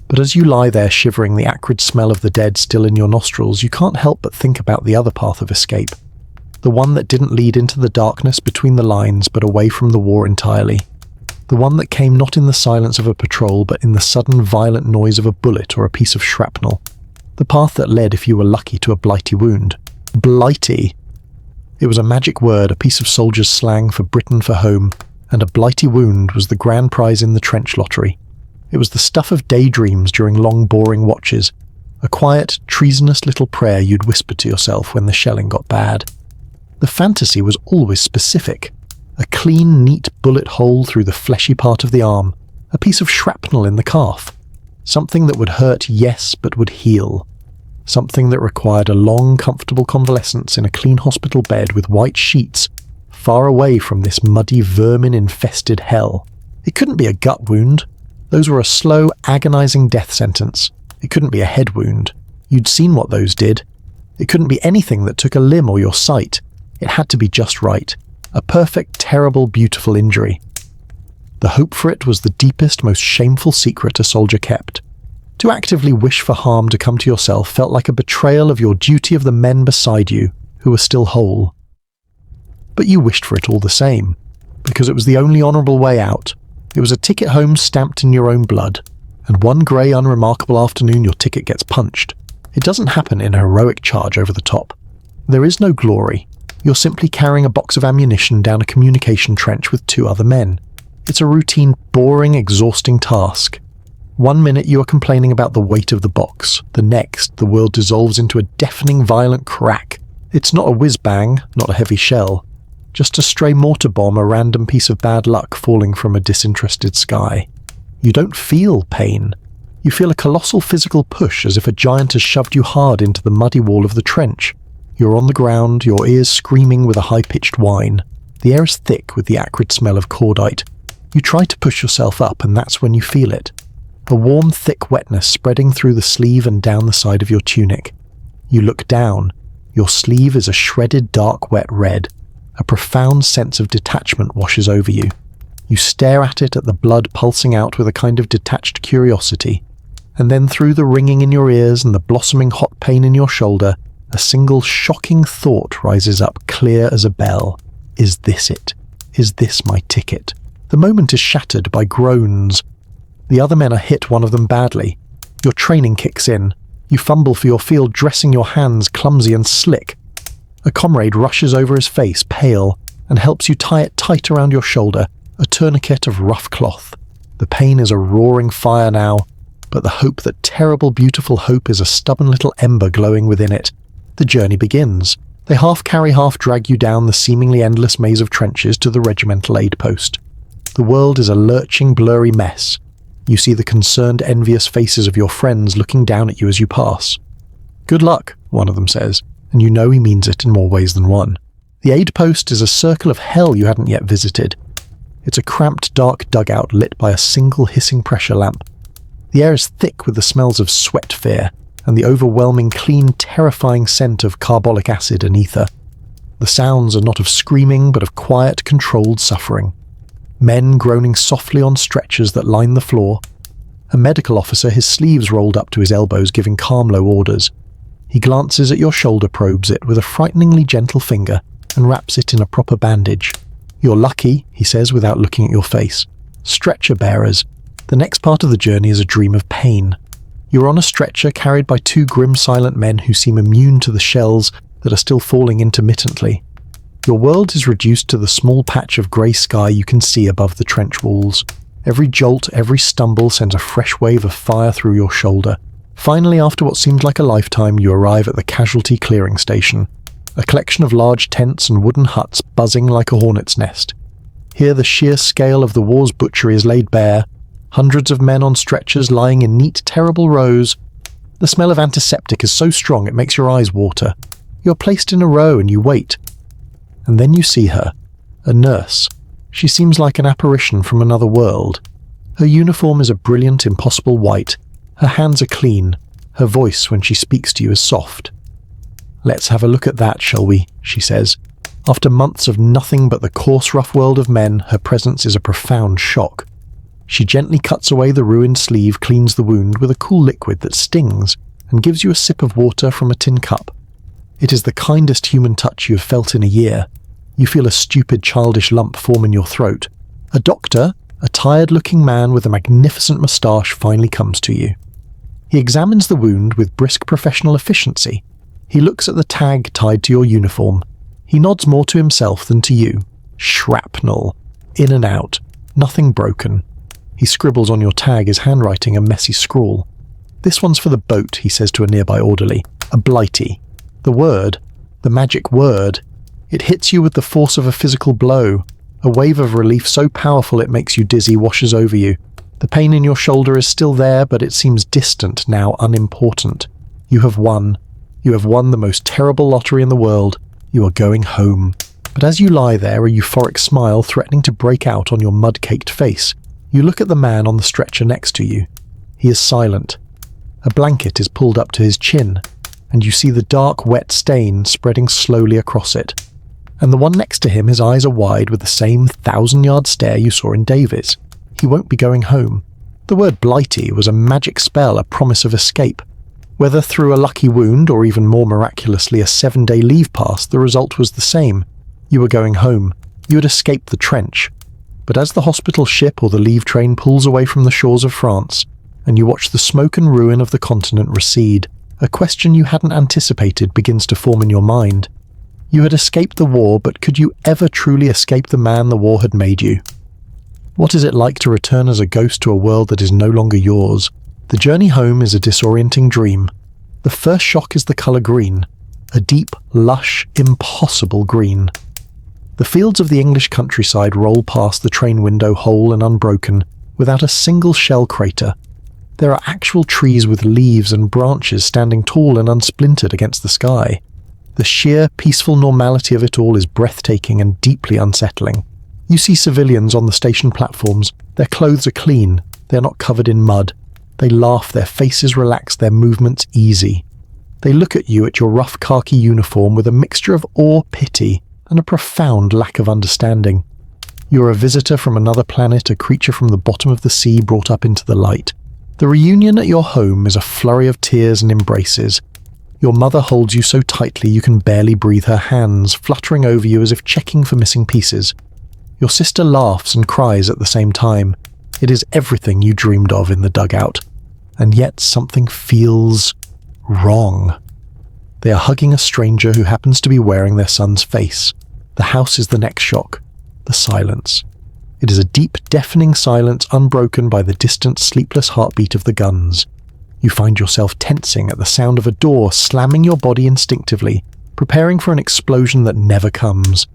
But as you lie there shivering, the acrid smell of the dead still in your nostrils, you can't help but think about the other path of escape. The one that didn't lead into the darkness between the lines, but away from the war entirely. The one that came not in the silence of a patrol, but in the sudden violent noise of a bullet or a piece of shrapnel. The path that led, if you were lucky, to a blighty wound. Blighty! It was a magic word, a piece of soldier's slang for Britain for home, and a blighty wound was the grand prize in the trench lottery. It was the stuff of daydreams during long, boring watches, a quiet, treasonous little prayer you'd whisper to yourself when the shelling got bad. The fantasy was always specific. A clean, neat bullet hole through the fleshy part of the arm, a piece of shrapnel in the calf. Something that would hurt, yes, but would heal. Something that required a long, comfortable convalescence in a clean hospital bed with white sheets, far away from this muddy, vermin-infested hell. It couldn't be a gut wound. Those were a slow, agonizing death sentence. It couldn't be a head wound. You'd seen what those did. It couldn't be anything that took a limb or your sight. It had to be just right. A perfect, terrible, beautiful injury. The hope for it was the deepest, most shameful secret a soldier kept. To actively wish for harm to come to yourself felt like a betrayal of your duty of the men beside you, who were still whole. But you wished for it all the same, because it was the only honourable way out. It was a ticket home stamped in your own blood, and one grey, unremarkable afternoon your ticket gets punched. It doesn't happen in a heroic charge over the top. There is no glory. You're simply carrying a box of ammunition down a communication trench with two other men. It's a routine, boring, exhausting task. 1 minute you are complaining about the weight of the box. The next, the world dissolves into a deafening, violent crack. It's not a whiz-bang, not a heavy shell. Just a stray mortar bomb, a random piece of bad luck falling from a disinterested sky. You don't feel pain. You feel a colossal physical push, as if a giant has shoved you hard into the muddy wall of the trench. You're on the ground, your ears screaming with a high-pitched whine. The air is thick with the acrid smell of cordite. You try to push yourself up, and that's when you feel it. A warm, thick wetness spreading through the sleeve and down the side of your tunic. You look down. Your sleeve is a shredded, dark, wet red. A profound sense of detachment washes over you. You stare at it, at the blood pulsing out with a kind of detached curiosity. And then through the ringing in your ears and the blossoming hot pain in your shoulder, a single shocking thought rises up clear as a bell. Is this it? Is this my ticket? The moment is shattered by groans. The other men are hit, one of them badly. Your training kicks in. You fumble for your field, dressing your hands clumsy and slick. A comrade rushes over his face, pale, and helps you tie it tight around your shoulder, a tourniquet of rough cloth. The pain is a roaring fire now, but the hope, that terrible, beautiful hope, is a stubborn little ember glowing within it. The journey begins. They half carry, half drag you down the seemingly endless maze of trenches to the regimental aid post. The world is a lurching, blurry mess. You see the concerned, envious faces of your friends looking down at you as you pass. "Good luck," one of them says, and you know he means it in more ways than one. The aid post is a circle of hell you hadn't yet visited. It's a cramped, dark dugout lit by a single hissing pressure lamp. The air is thick with the smells of sweat fear, and the overwhelming, clean, terrifying scent of carbolic acid and ether. The sounds are not of screaming, but of quiet, controlled suffering. Men groaning softly on stretchers that line the floor. A medical officer, his sleeves rolled up to his elbows, giving calm, low orders. He glances at your shoulder, probes it with a frighteningly gentle finger, and wraps it in a proper bandage. "You're lucky," he says without looking at your face. Stretcher bearers. The next part of the journey is a dream of pain. You're on a stretcher carried by two grim, silent men who seem immune to the shells that are still falling intermittently. Your world is reduced to the small patch of grey sky you can see above the trench walls. Every jolt, every stumble sends a fresh wave of fire through your shoulder. Finally, after what seemed like a lifetime, you arrive at the casualty clearing station, a collection of large tents and wooden huts buzzing like a hornet's nest. Here the sheer scale of the war's butchery is laid bare, hundreds of men on stretchers lying in neat, terrible rows. The smell of antiseptic is so strong it makes your eyes water. You're placed in a row and you wait. And then you see her, a nurse. She seems like an apparition from another world. Her uniform is a brilliant, impossible white. Her hands are clean. Her voice, when she speaks to you, is soft. "Let's have a look at that, shall we?" she says. After months of nothing but the coarse, rough world of men, her presence is a profound shock. She gently cuts away the ruined sleeve, cleans the wound with a cool liquid that stings, and gives you a sip of water from a tin cup. It is the kindest human touch you have felt in a year. You feel a stupid, childish lump form in your throat. A doctor, a tired-looking man with a magnificent moustache, finally comes to you. He examines the wound with brisk professional efficiency. He looks at the tag tied to your uniform. He nods more to himself than to you. Shrapnel. In and out. Nothing broken. He scribbles on your tag, his handwriting a messy scrawl. "This one's for the boat," he says to a nearby orderly. "A blighty." The word, the magic word, it hits you with the force of a physical blow. A wave of relief so powerful it makes you dizzy washes over you. The pain in your shoulder is still there, but it seems distant, now unimportant. You have won. You have won the most terrible lottery in the world. You are going home. But as you lie there, a euphoric smile threatening to break out on your mud-caked face, you look at the man on the stretcher next to you. He is silent. A blanket is pulled up to his chin, and you see the dark, wet stain spreading slowly across it. And the one next to him, his eyes are wide with the same 1,000-yard stare you saw in Davies. He won't be going home. The word blighty was a magic spell, a promise of escape. Whether through a lucky wound or even more miraculously a 7-day leave pass, the result was the same. You were going home. You had escaped the trench. But as the hospital ship or the leave train pulls away from the shores of France, and you watch the smoke and ruin of the continent recede, a question you hadn't anticipated begins to form in your mind. You had escaped the war, but could you ever truly escape the man the war had made you? What is it like to return as a ghost to a world that is no longer yours? The journey home is a disorienting dream. The first shock is the colour green, a deep, lush, impossible green. The fields of the English countryside roll past the train window whole and unbroken, without a single shell crater. There are actual trees with leaves and branches standing tall and unsplintered against the sky. The sheer, peaceful normality of it all is breathtaking and deeply unsettling. You see civilians on the station platforms. Their clothes are clean. They are not covered in mud. They laugh, their faces relaxed, their movements easy. They look at you, at your rough khaki uniform, with a mixture of awe, pity, and a profound lack of understanding. You are a visitor from another planet, a creature from the bottom of the sea brought up into the light. The reunion at your home is a flurry of tears and embraces. Your mother holds you so tightly you can barely breathe, her hands fluttering over you as if checking for missing pieces. Your sister laughs and cries at the same time. It is everything you dreamed of in the dugout. And yet something feels wrong. They are hugging a stranger who happens to be wearing their son's face. The house is the next shock. The silence. It is a deep, deafening silence unbroken by the distant, sleepless heartbeat of the guns. You find yourself tensing at the sound of a door slamming your body instinctively, preparing for an explosion that never comes.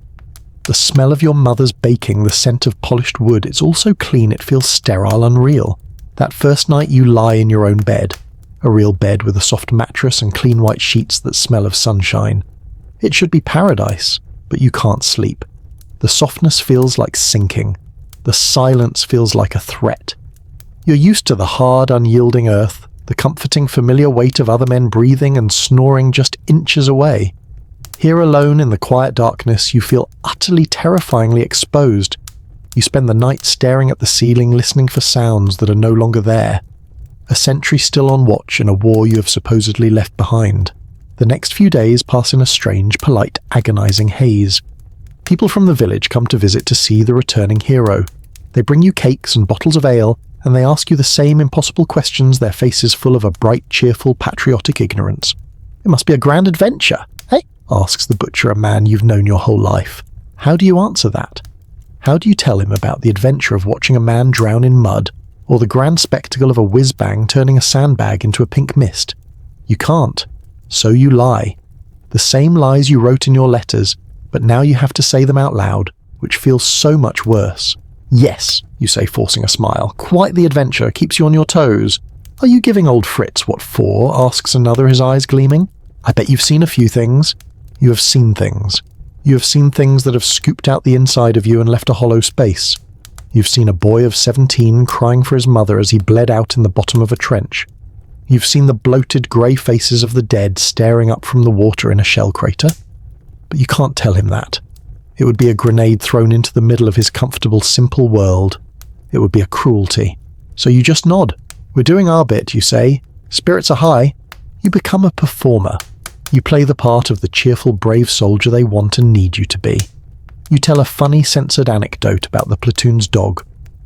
The smell of your mother's baking, the scent of polished wood, it's all so clean it feels sterile, unreal. That first night you lie in your own bed, a real bed with a soft mattress and clean white sheets that smell of sunshine. It should be paradise, but you can't sleep. The softness feels like sinking. The silence feels like a threat. You're used to the hard, unyielding earth, the comforting, familiar weight of other men breathing and snoring just inches away. Here alone in the quiet darkness, you feel utterly terrifyingly exposed. You spend the night staring at the ceiling, listening for sounds that are no longer there. A sentry still on watch in a war you have supposedly left behind. The next few days pass in a strange, polite, agonizing haze. People from the village come to visit to see the returning hero. They bring you cakes and bottles of ale, and they ask you the same impossible questions, their faces full of a bright, cheerful, patriotic ignorance. It must be a grand adventure. Hey, asks the butcher a man you've known your whole life. How do you answer that? How do you tell him about the adventure of watching a man drown in mud, or the grand spectacle of a whiz-bang turning a sandbag into a pink mist? You can't. So you lie. The same lies you wrote in your letters, but now you have to say them out loud, which feels so much worse. Yes, you say, forcing a smile. Quite the adventure, keeps you on your toes. Are you giving old Fritz what for? Asks another, his eyes gleaming. I bet you've seen a few things. You have seen things. You have seen things that have scooped out the inside of you and left a hollow space. You've seen a boy of 17 crying for his mother as he bled out in the bottom of a trench. You've seen the bloated grey faces of the dead staring up from the water in a shell crater. But you can't tell him that. It would be a grenade thrown into the middle of his comfortable, simple world. It would be a cruelty. So you just nod. We're doing our bit, you say. Spirits are high. You become a performer. You play the part of the cheerful, brave soldier they want and need you to be. You tell a funny, censored anecdote about the platoon's dog.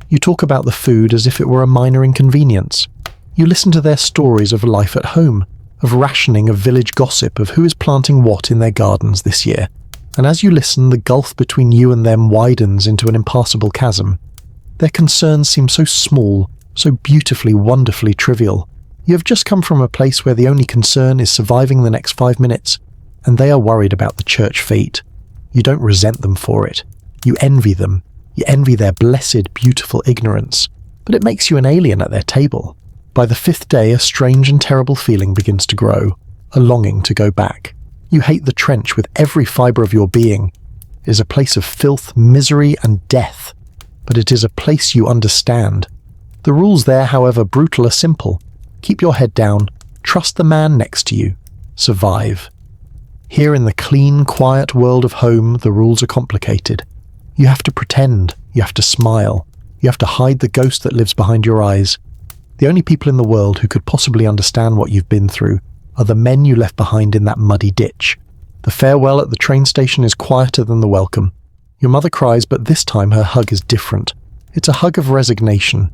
You talk about the food as if it were a minor inconvenience. You listen to their stories of life at home, of rationing, of village gossip, of who is planting what in their gardens this year. And as you listen, the gulf between you and them widens into an impassable chasm. Their concerns seem so small, so beautifully, wonderfully trivial. You have just come from a place where the only concern is surviving the next 5 minutes, and they are worried about the church fete. You don't resent them for it. You envy them. You envy their blessed, beautiful ignorance. But it makes you an alien at their table. By the 5th day, a strange and terrible feeling begins to grow, a longing to go back. You hate the trench with every fibre of your being. It is a place of filth, misery, and death. But it is a place you understand. The rules there, however brutal, are simple. Keep your head down, trust the man next to you, survive. Here in the clean, quiet world of home, the rules are complicated. You have to pretend, you have to smile, you have to hide the ghost that lives behind your eyes. The only people in the world who could possibly understand what you've been through are the men you left behind in that muddy ditch. The farewell at the train station is quieter than the welcome. Your mother cries, but this time her hug is different. It's a hug of resignation.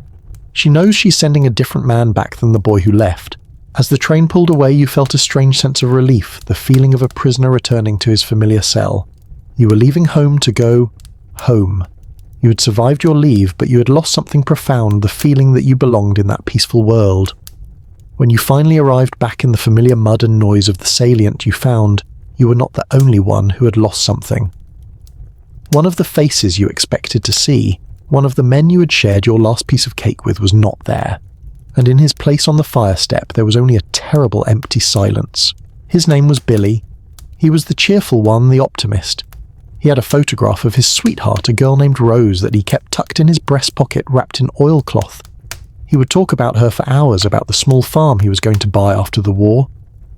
She knows she's sending a different man back than the boy who left. As the train pulled away, you felt a strange sense of relief, the feeling of a prisoner returning to his familiar cell. You were leaving home to go home. You had survived your leave, but you had lost something profound, the feeling that you belonged in that peaceful world. When you finally arrived back in the familiar mud and noise of the salient, you found you were not the only one who had lost something. One of the faces you expected to see, one of the men you had shared your last piece of cake with, was not there. And in his place on the fire step there was only a terrible empty silence. His name was Billy. He was the cheerful one, the optimist. He had a photograph of his sweetheart, a girl named Rose, that he kept tucked in his breast pocket wrapped in oilcloth. He would talk about her for hours, about the small farm he was going to buy after the war.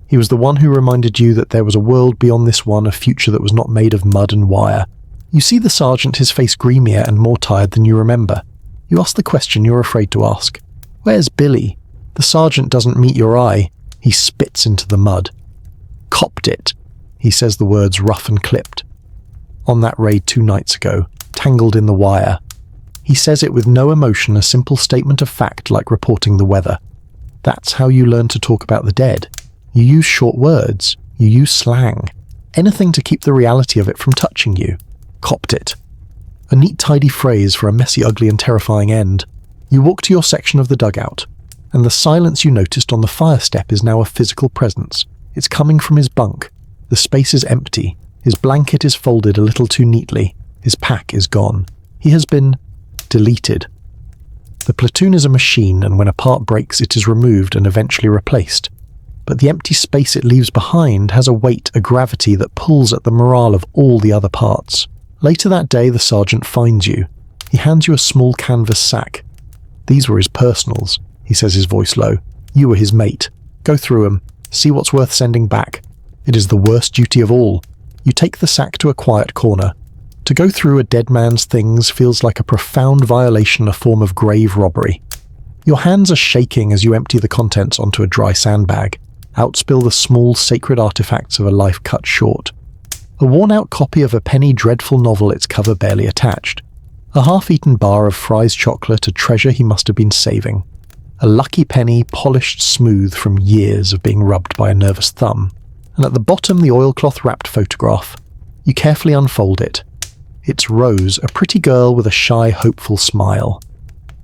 He was the one who reminded you that there was a world beyond this one, a future that was not made of mud and wire. You see the sergeant, his face greenier and more tired than you remember. You ask the question you're afraid to ask. Where's Billy? The sergeant doesn't meet your eye. He spits into the mud. Copped it. He says the words rough and clipped. On that raid 2 nights ago, tangled in the wire. He says it with no emotion, a simple statement of fact like reporting the weather. That's how you learn to talk about the dead. You use short words. You use slang. Anything to keep the reality of it from touching you. Copped it. A neat, tidy phrase for a messy, ugly and terrifying end. You walk to your section of the dugout, and the silence you noticed on the fire step is now a physical presence. It's coming from his bunk. The space is empty. His blanket is folded a little too neatly. His pack is gone. He has been deleted. The platoon is a machine, and when a part breaks, it is removed and eventually replaced. But the empty space it leaves behind has a weight, a gravity that pulls at the morale of all the other parts. Later that day, the sergeant finds you. He hands you a small canvas sack. These were his personals, he says, his voice low. You were his mate. Go through 'em. See what's worth sending back. It is the worst duty of all. You take the sack to a quiet corner. To go through a dead man's things feels like a profound violation, a form of grave robbery. Your hands are shaking as you empty the contents onto a dry sandbag. Outspill the small, sacred artifacts of a life cut short. A worn-out copy of a penny dreadful novel, its cover barely attached. A half-eaten bar of Fry's chocolate, a treasure he must have been saving. A lucky penny, polished smooth from years of being rubbed by a nervous thumb. and at the bottom the oilcloth-wrapped photograph. You carefully unfold it. It's Rose, a pretty girl with a shy, hopeful smile.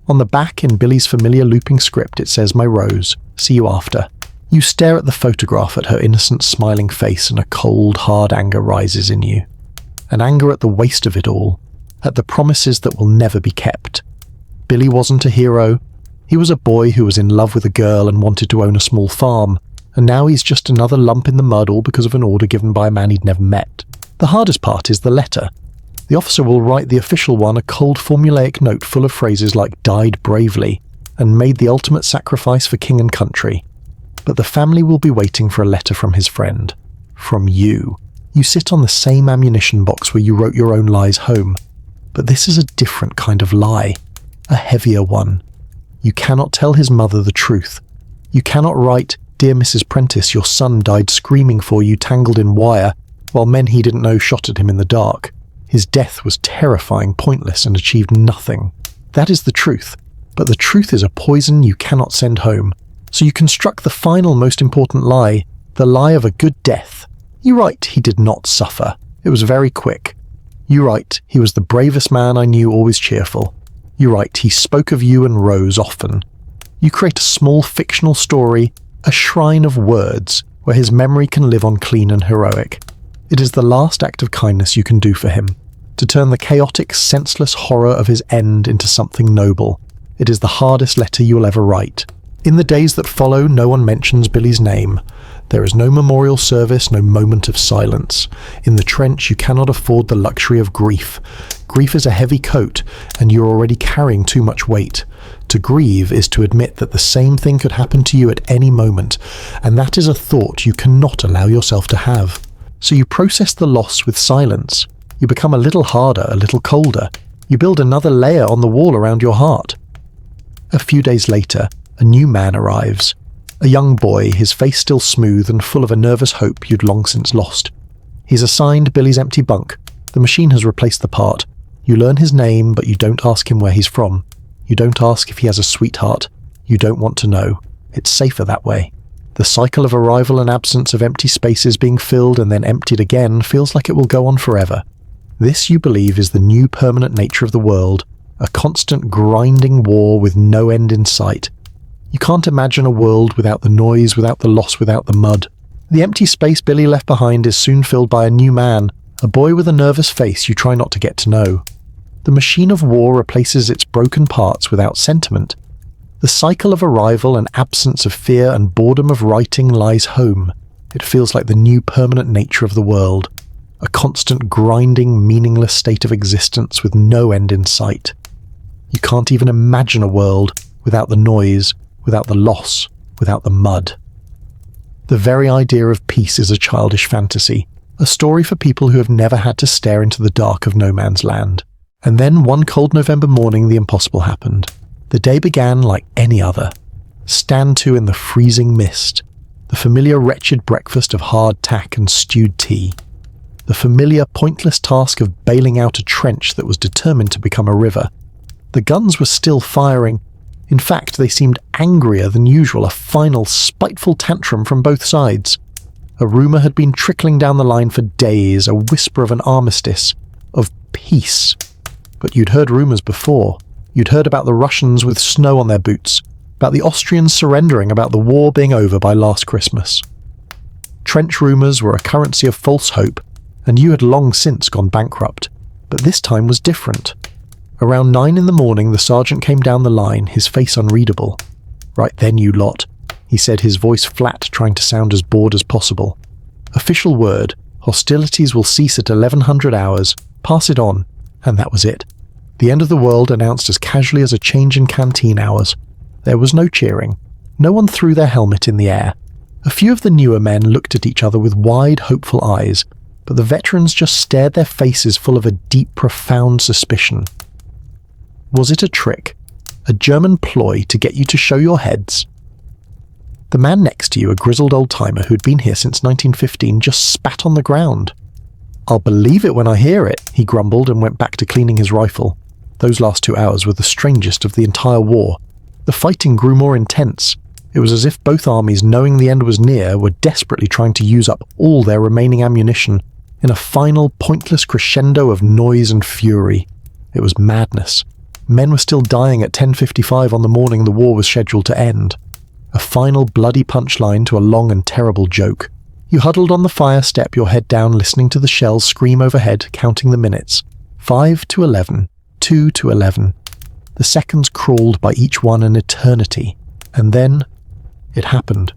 On the back, in Billy's familiar looping script, it says, "My Rose, see you after." You stare at the photograph, at her innocent, smiling face, and a cold, hard anger rises in you. An anger at the waste of it all, at the promises that will never be kept. Billy wasn't a hero. He was a boy who was in love with a girl and wanted to own a small farm, and now he's just another lump in the mud, all because of an order given by a man he'd never met. The hardest part is the letter. The officer will write the official one, a cold formulaic note full of phrases like "died bravely" and "made the ultimate sacrifice for king and country." But the family will be waiting for a letter from his friend. From you. You sit on the same ammunition box where you wrote your own lies home. But this is a different kind of lie. A heavier one. You cannot tell his mother the truth. You cannot write, "Dear Mrs. Prentice, your son died screaming for you, tangled in wire, while men he didn't know shot at him in the dark. His death was terrifying, pointless, and achieved nothing." That is the truth. But the truth is a poison you cannot send home. So you construct the final, most important lie, the lie of a good death. You write, "He did not suffer. It was very quick." You write, "He was the bravest man I knew, always cheerful." You write, "He spoke of you and Rose often." You create a small fictional story, a shrine of words, where his memory can live on clean and heroic. It is the last act of kindness you can do for him, to turn the chaotic, senseless horror of his end into something noble. It is the hardest letter you will ever write. In the days that follow, no one mentions Billy's name. There is no memorial service, no moment of silence. In the trench, you cannot afford the luxury of grief. Grief is a heavy coat, and you're already carrying too much weight. To grieve is to admit that the same thing could happen to you at any moment, and that is a thought you cannot allow yourself to have. So you process the loss with silence. You become a little harder, a little colder. You build another layer on the wall around your heart. A few days later, a new man arrives. A young boy, his face still smooth and full of a nervous hope you'd long since lost. He's assigned Billy's empty bunk. The machine has replaced the part. You learn his name, but you don't ask him where he's from. You don't ask if he has a sweetheart. You don't want to know. It's safer that way. The cycle of arrival and absence, of empty spaces being filled and then emptied again, feels like it will go on forever. This, you believe, is the new permanent nature of the world, a constant grinding war with no end in sight. You can't imagine a world without the noise, without the loss, without the mud. The empty space Billy left behind is soon filled by a new man, a boy with a nervous face you try not to get to know. The machine of war replaces its broken parts without sentiment. The cycle of arrival and absence of fear and boredom of writing lies home. It feels like the new permanent nature of the world, a constant grinding, meaningless state of existence with no end in sight. You can't even imagine a world without the noise, without the loss, without the mud. The very idea of peace is a childish fantasy, a story for people who have never had to stare into the dark of no man's land. And then one cold November morning the impossible happened. The day began like any other. Stand to in the freezing mist, the familiar wretched breakfast of hard tack and stewed tea, the familiar pointless task of bailing out a trench that was determined to become a river. The guns were still firing. In fact, they seemed angrier than usual, a final, spiteful tantrum from both sides. A rumour had been trickling down the line for days, a whisper of an armistice, of peace. But you'd heard rumours before. You'd heard about the Russians with snow on their boots, about the Austrians surrendering, about the war being over by last Christmas. Trench rumours were a currency of false hope, and you had long since gone bankrupt. But this time was different. Around 9 in the morning, the sergeant came down the line, his face unreadable. "Right then, you lot," he said, his voice flat, trying to sound as bored as possible. "Official word. Hostilities will cease at 1100 hours. Pass it on." And that was it. The end of the world announced as casually as a change in canteen hours. There was no cheering. No one threw their helmet in the air. A few of the newer men looked at each other with wide, hopeful eyes, but the veterans just stared, their faces full of a deep, profound suspicion. Was it a trick? A German ploy to get you to show your heads? The man next to you, a grizzled old-timer who'd been here since 1915, just spat on the ground. "I'll believe it when I hear it," he grumbled and went back to cleaning his rifle. Those last 2 hours were the strangest of the entire war. The fighting grew more intense. It was as if both armies, knowing the end was near, were desperately trying to use up all their remaining ammunition in a final, pointless crescendo of noise and fury. It was madness. Men were still dying at 10:55 on the morning the war was scheduled to end. A final bloody punchline to a long and terrible joke. You huddled on the fire step, your head down, listening to the shells scream overhead, counting the minutes. 5 to 11, 2 to 11. The seconds crawled by each one an eternity. And then it happened.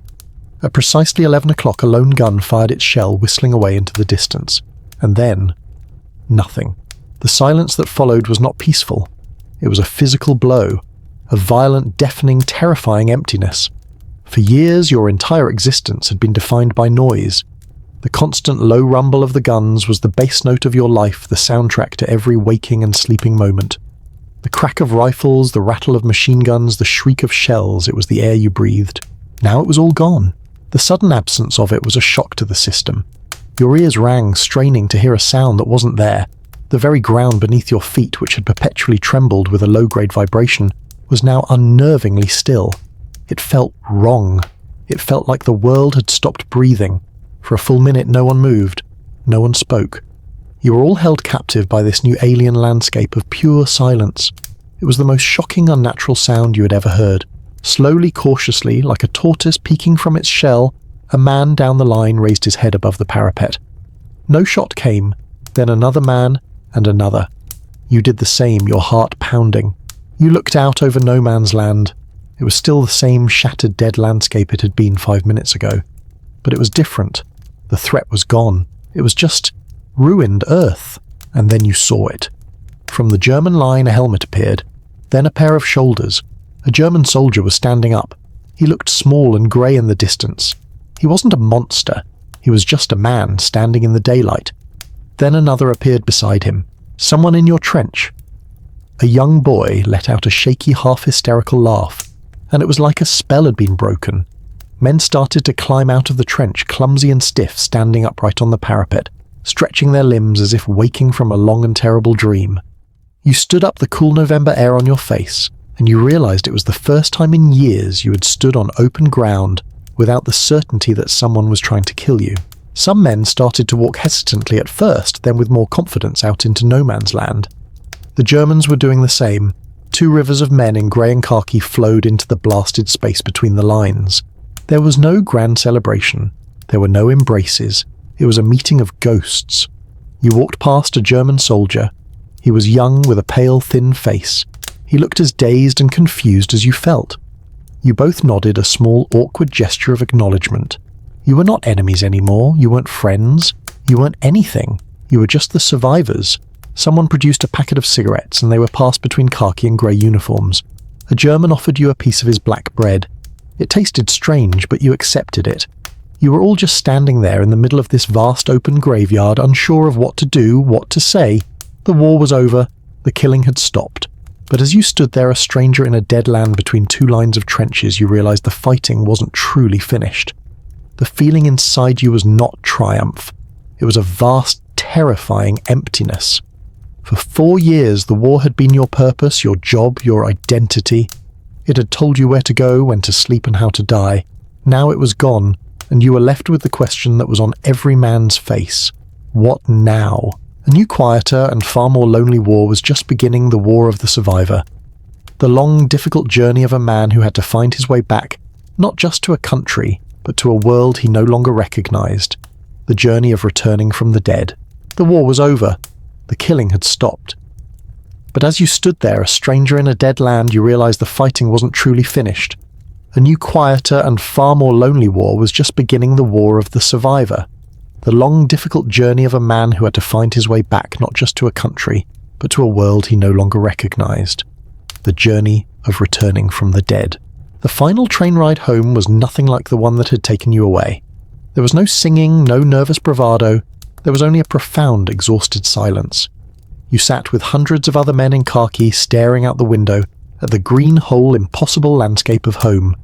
At precisely 11 o'clock, a lone gun fired its shell, whistling away into the distance. And then nothing. The silence that followed was not peaceful. It was a physical blow, a violent, deafening, terrifying emptiness. For years, your entire existence had been defined by noise. The constant low rumble of the guns was the bass note of your life, the soundtrack to every waking and sleeping moment. The crack of rifles, the rattle of machine guns, the shriek of shells, it was the air you breathed. Now it was all gone. The sudden absence of it was a shock to the system. Your ears rang, straining to hear a sound that wasn't there. The very ground beneath your feet, which had perpetually trembled with a low-grade vibration, was now unnervingly still. It felt wrong. It felt like the world had stopped breathing. For a full minute no one moved. No one spoke. You were all held captive by this new alien landscape of pure silence. It was the most shocking, unnatural sound you had ever heard. Slowly, cautiously, like a tortoise peeking from its shell, a man down the line raised his head above the parapet. No shot came, then another man and another. You did the same, your heart pounding. You looked out over no man's land. It was still the same shattered, dead landscape it had been 5 minutes ago. But it was different. The threat was gone. It was just ruined earth. And then you saw it. From the German line, a helmet appeared, then a pair of shoulders. A German soldier was standing up. He looked small and grey in the distance. He wasn't a monster. He was just a man standing in the daylight. Then another appeared beside him. Someone in your trench. A young boy let out a shaky, half-hysterical laugh, and it was like a spell had been broken. Men started to climb out of the trench, clumsy and stiff, standing upright on the parapet, stretching their limbs as if waking from a long and terrible dream. You stood up, the cool November air on your face, and you realized it was the first time in years you had stood on open ground without the certainty that someone was trying to kill you. Some men started to walk hesitantly at first, then with more confidence out into no man's land. The Germans were doing the same. 2 rivers of men in grey and khaki flowed into the blasted space between the lines. There was no grand celebration. There were no embraces. It was a meeting of ghosts. You walked past a German soldier. He was young with a pale, thin face. He looked as dazed and confused as you felt. You both nodded a small, awkward gesture of acknowledgement. You were not enemies anymore. You weren't friends. You weren't anything. You were just the survivors. Someone produced a packet of cigarettes and they were passed between khaki and grey uniforms. A German offered you a piece of his black bread. It tasted strange, but you accepted it. You were all just standing there in the middle of this vast open graveyard, unsure of what to do, what to say. The war was over. The killing had stopped. But as you stood there, a stranger in a dead land between 2 lines of trenches, you realized the fighting wasn't truly finished. The feeling inside you was not triumph. It was a vast, terrifying emptiness. For 4 years, the war had been your purpose, your job, your identity. It had told you where to go, when to sleep, and how to die. Now it was gone, and you were left with the question that was on every man's face. What now? A new, quieter, and far more lonely war was just beginning, the war of the survivor. The long, difficult journey of a man who had to find his way back, not just to a country, but to a world he no longer recognized. The journey of returning from the dead. The war was over. The killing had stopped. But as you stood there, a stranger in a dead land, you realized the fighting wasn't truly finished. A new, quieter, and far more lonely war was just beginning, the war of the survivor. The long, difficult journey of a man who had to find his way back, not just to a country, but to a world he no longer recognized. The journey of returning from the dead. The final train ride home was nothing like the one that had taken you away. There was no singing, no nervous bravado. There was only a profound, exhausted silence. You sat with hundreds of other men in khaki staring out the window at the green, whole, impossible landscape of home.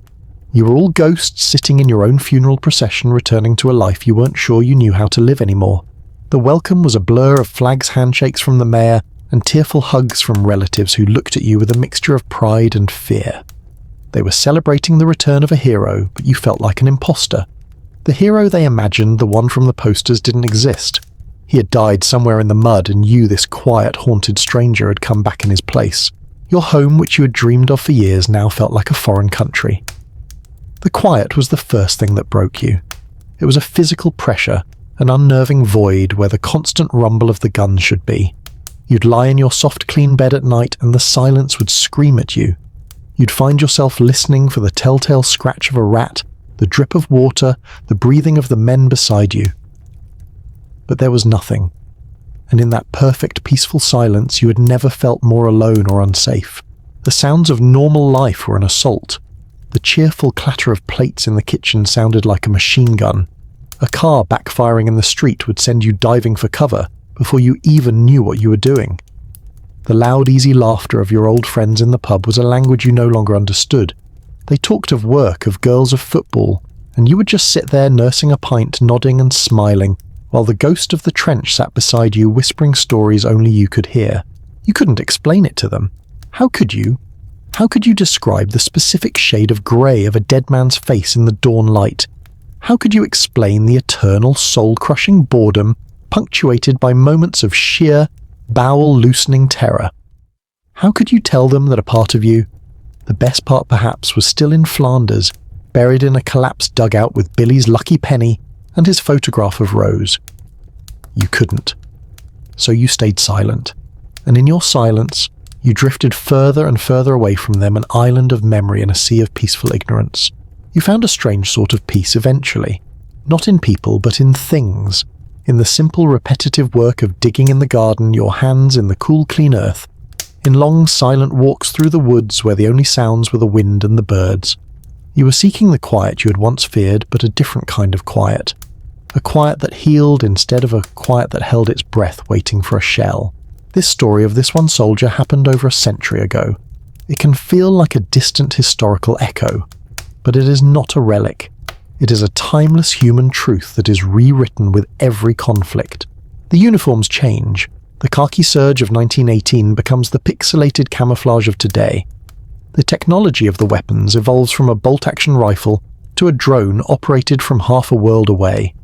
You were all ghosts sitting in your own funeral procession, returning to a life you weren't sure you knew how to live anymore. The welcome was a blur of flags, handshakes from the mayor, and tearful hugs from relatives who looked at you with a mixture of pride and fear. They were celebrating the return of a hero, but you felt like an imposter. The hero they imagined, the one from the posters, didn't exist. He had died somewhere in the mud, and you, this quiet, haunted stranger, had come back in his place. Your home, which you had dreamed of for years, now felt like a foreign country. The quiet was the first thing that broke you. It was a physical pressure, an unnerving void where the constant rumble of the guns should be. You'd lie in your soft, clean bed at night, and the silence would scream at you. You'd find yourself listening for the telltale scratch of a rat, the drip of water, the breathing of the men beside you. But there was nothing, and in that perfect, peaceful silence you had never felt more alone or unsafe. The sounds of normal life were an assault. The cheerful clatter of plates in the kitchen sounded like a machine gun. A car backfiring in the street would send you diving for cover before you even knew what you were doing. The loud, easy laughter of your old friends in the pub was a language you no longer understood. They talked of work, of girls, of football, and you would just sit there nursing a pint, nodding and smiling, while the ghost of the trench sat beside you whispering stories only you could hear. You couldn't explain it to them. How could you? How could you describe the specific shade of grey of a dead man's face in the dawn light? How could you explain the eternal, soul-crushing boredom punctuated by moments of sheer, bowel-loosening terror? How could you tell them that a part of you, the best part perhaps, was still in Flanders, buried in a collapsed dugout with Billy's lucky penny and his photograph of Rose? You couldn't. So you stayed silent, and in your silence, you drifted further and further away from them, an island of memory in a sea of peaceful ignorance. You found a strange sort of peace eventually, not in people but in things, in the simple repetitive work of digging in the garden, your hands in the cool clean earth, in long silent walks through the woods where the only sounds were the wind and the birds. You were seeking the quiet you had once feared, but a different kind of quiet. A quiet that healed instead of a quiet that held its breath waiting for a shell. This story of this one soldier happened over a century ago. It can feel like a distant historical echo, but it is not a relic. It is a timeless human truth that is rewritten with every conflict. The uniforms change. The khaki serge of 1918 becomes the pixelated camouflage of today. The technology of the weapons evolves from a bolt-action rifle to a drone operated from half a world away.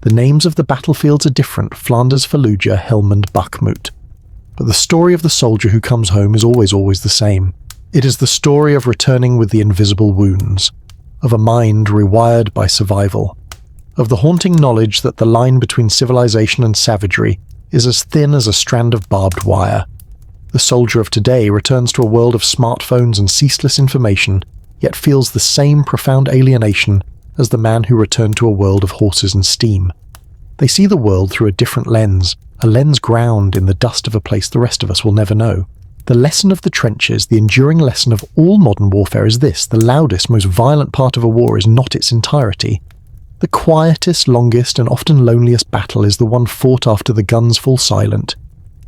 The names of the battlefields are different: Flanders, Fallujah, Helmand, Bakhmut. But the story of the soldier who comes home is always the same. It is the story of returning with the invisible wounds, of a mind rewired by survival, of the haunting knowledge that the line between civilization and savagery is as thin as a strand of barbed wire. The soldier of today returns to a world of smartphones and ceaseless information, yet feels the same profound alienation as the man who returned to a world of horses and steam. They see the world through a different lens, a lens ground in the dust of a place the rest of us will never know. The lesson of the trenches, the enduring lesson of all modern warfare is this: the loudest, most violent part of a war is not its entirety. The quietest, longest, and often loneliest battle is the one fought after the guns fall silent.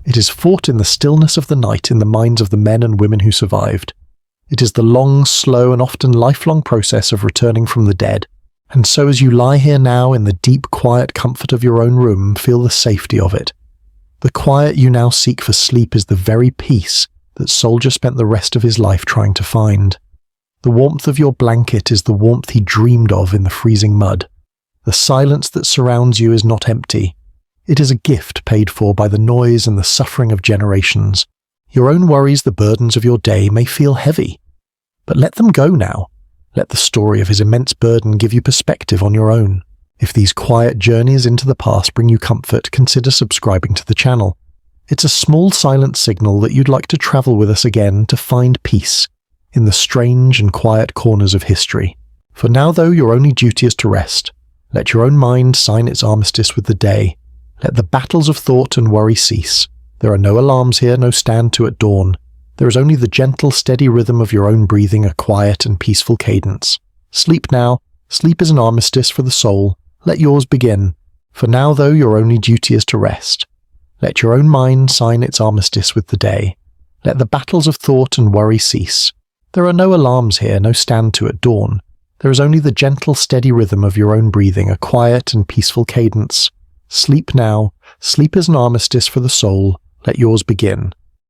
It is fought in the stillness of the night in the minds of the men and women who survived. It is the long, slow, and often lifelong process of returning from the dead. And so as you lie here now in the deep, quiet comfort of your own room, feel the safety of it. The quiet you now seek for sleep is the very peace that soldier spent the rest of his life trying to find. The warmth of your blanket is the warmth he dreamed of in the freezing mud. The silence that surrounds you is not empty. It is a gift paid for by the noise and the suffering of generations. Your own worries, the burdens of your day, may feel heavy. But let them go now. Let the story of his immense burden give you perspective on your own. If these quiet journeys into the past bring you comfort, consider subscribing to the channel. It's a small silent signal that you'd like to travel with us again to find peace in the strange and quiet corners of history. For now, though, your only duty is to rest. Let your own mind sign its armistice with the day. Let the battles of thought and worry cease. There are no alarms here, no stand to at dawn. There is only the gentle, steady rhythm of your own breathing, a quiet and peaceful cadence. Sleep now. Sleep is an armistice for the soul. Let yours begin. For now, though, your only duty is to rest. Let your own mind sign its armistice with the day. Let the battles of thought and worry cease. There are no alarms here, no stand to at dawn. There is only the gentle, steady rhythm of your own breathing, a quiet and peaceful cadence. Sleep now. Sleep is an armistice for the soul. Let yours begin.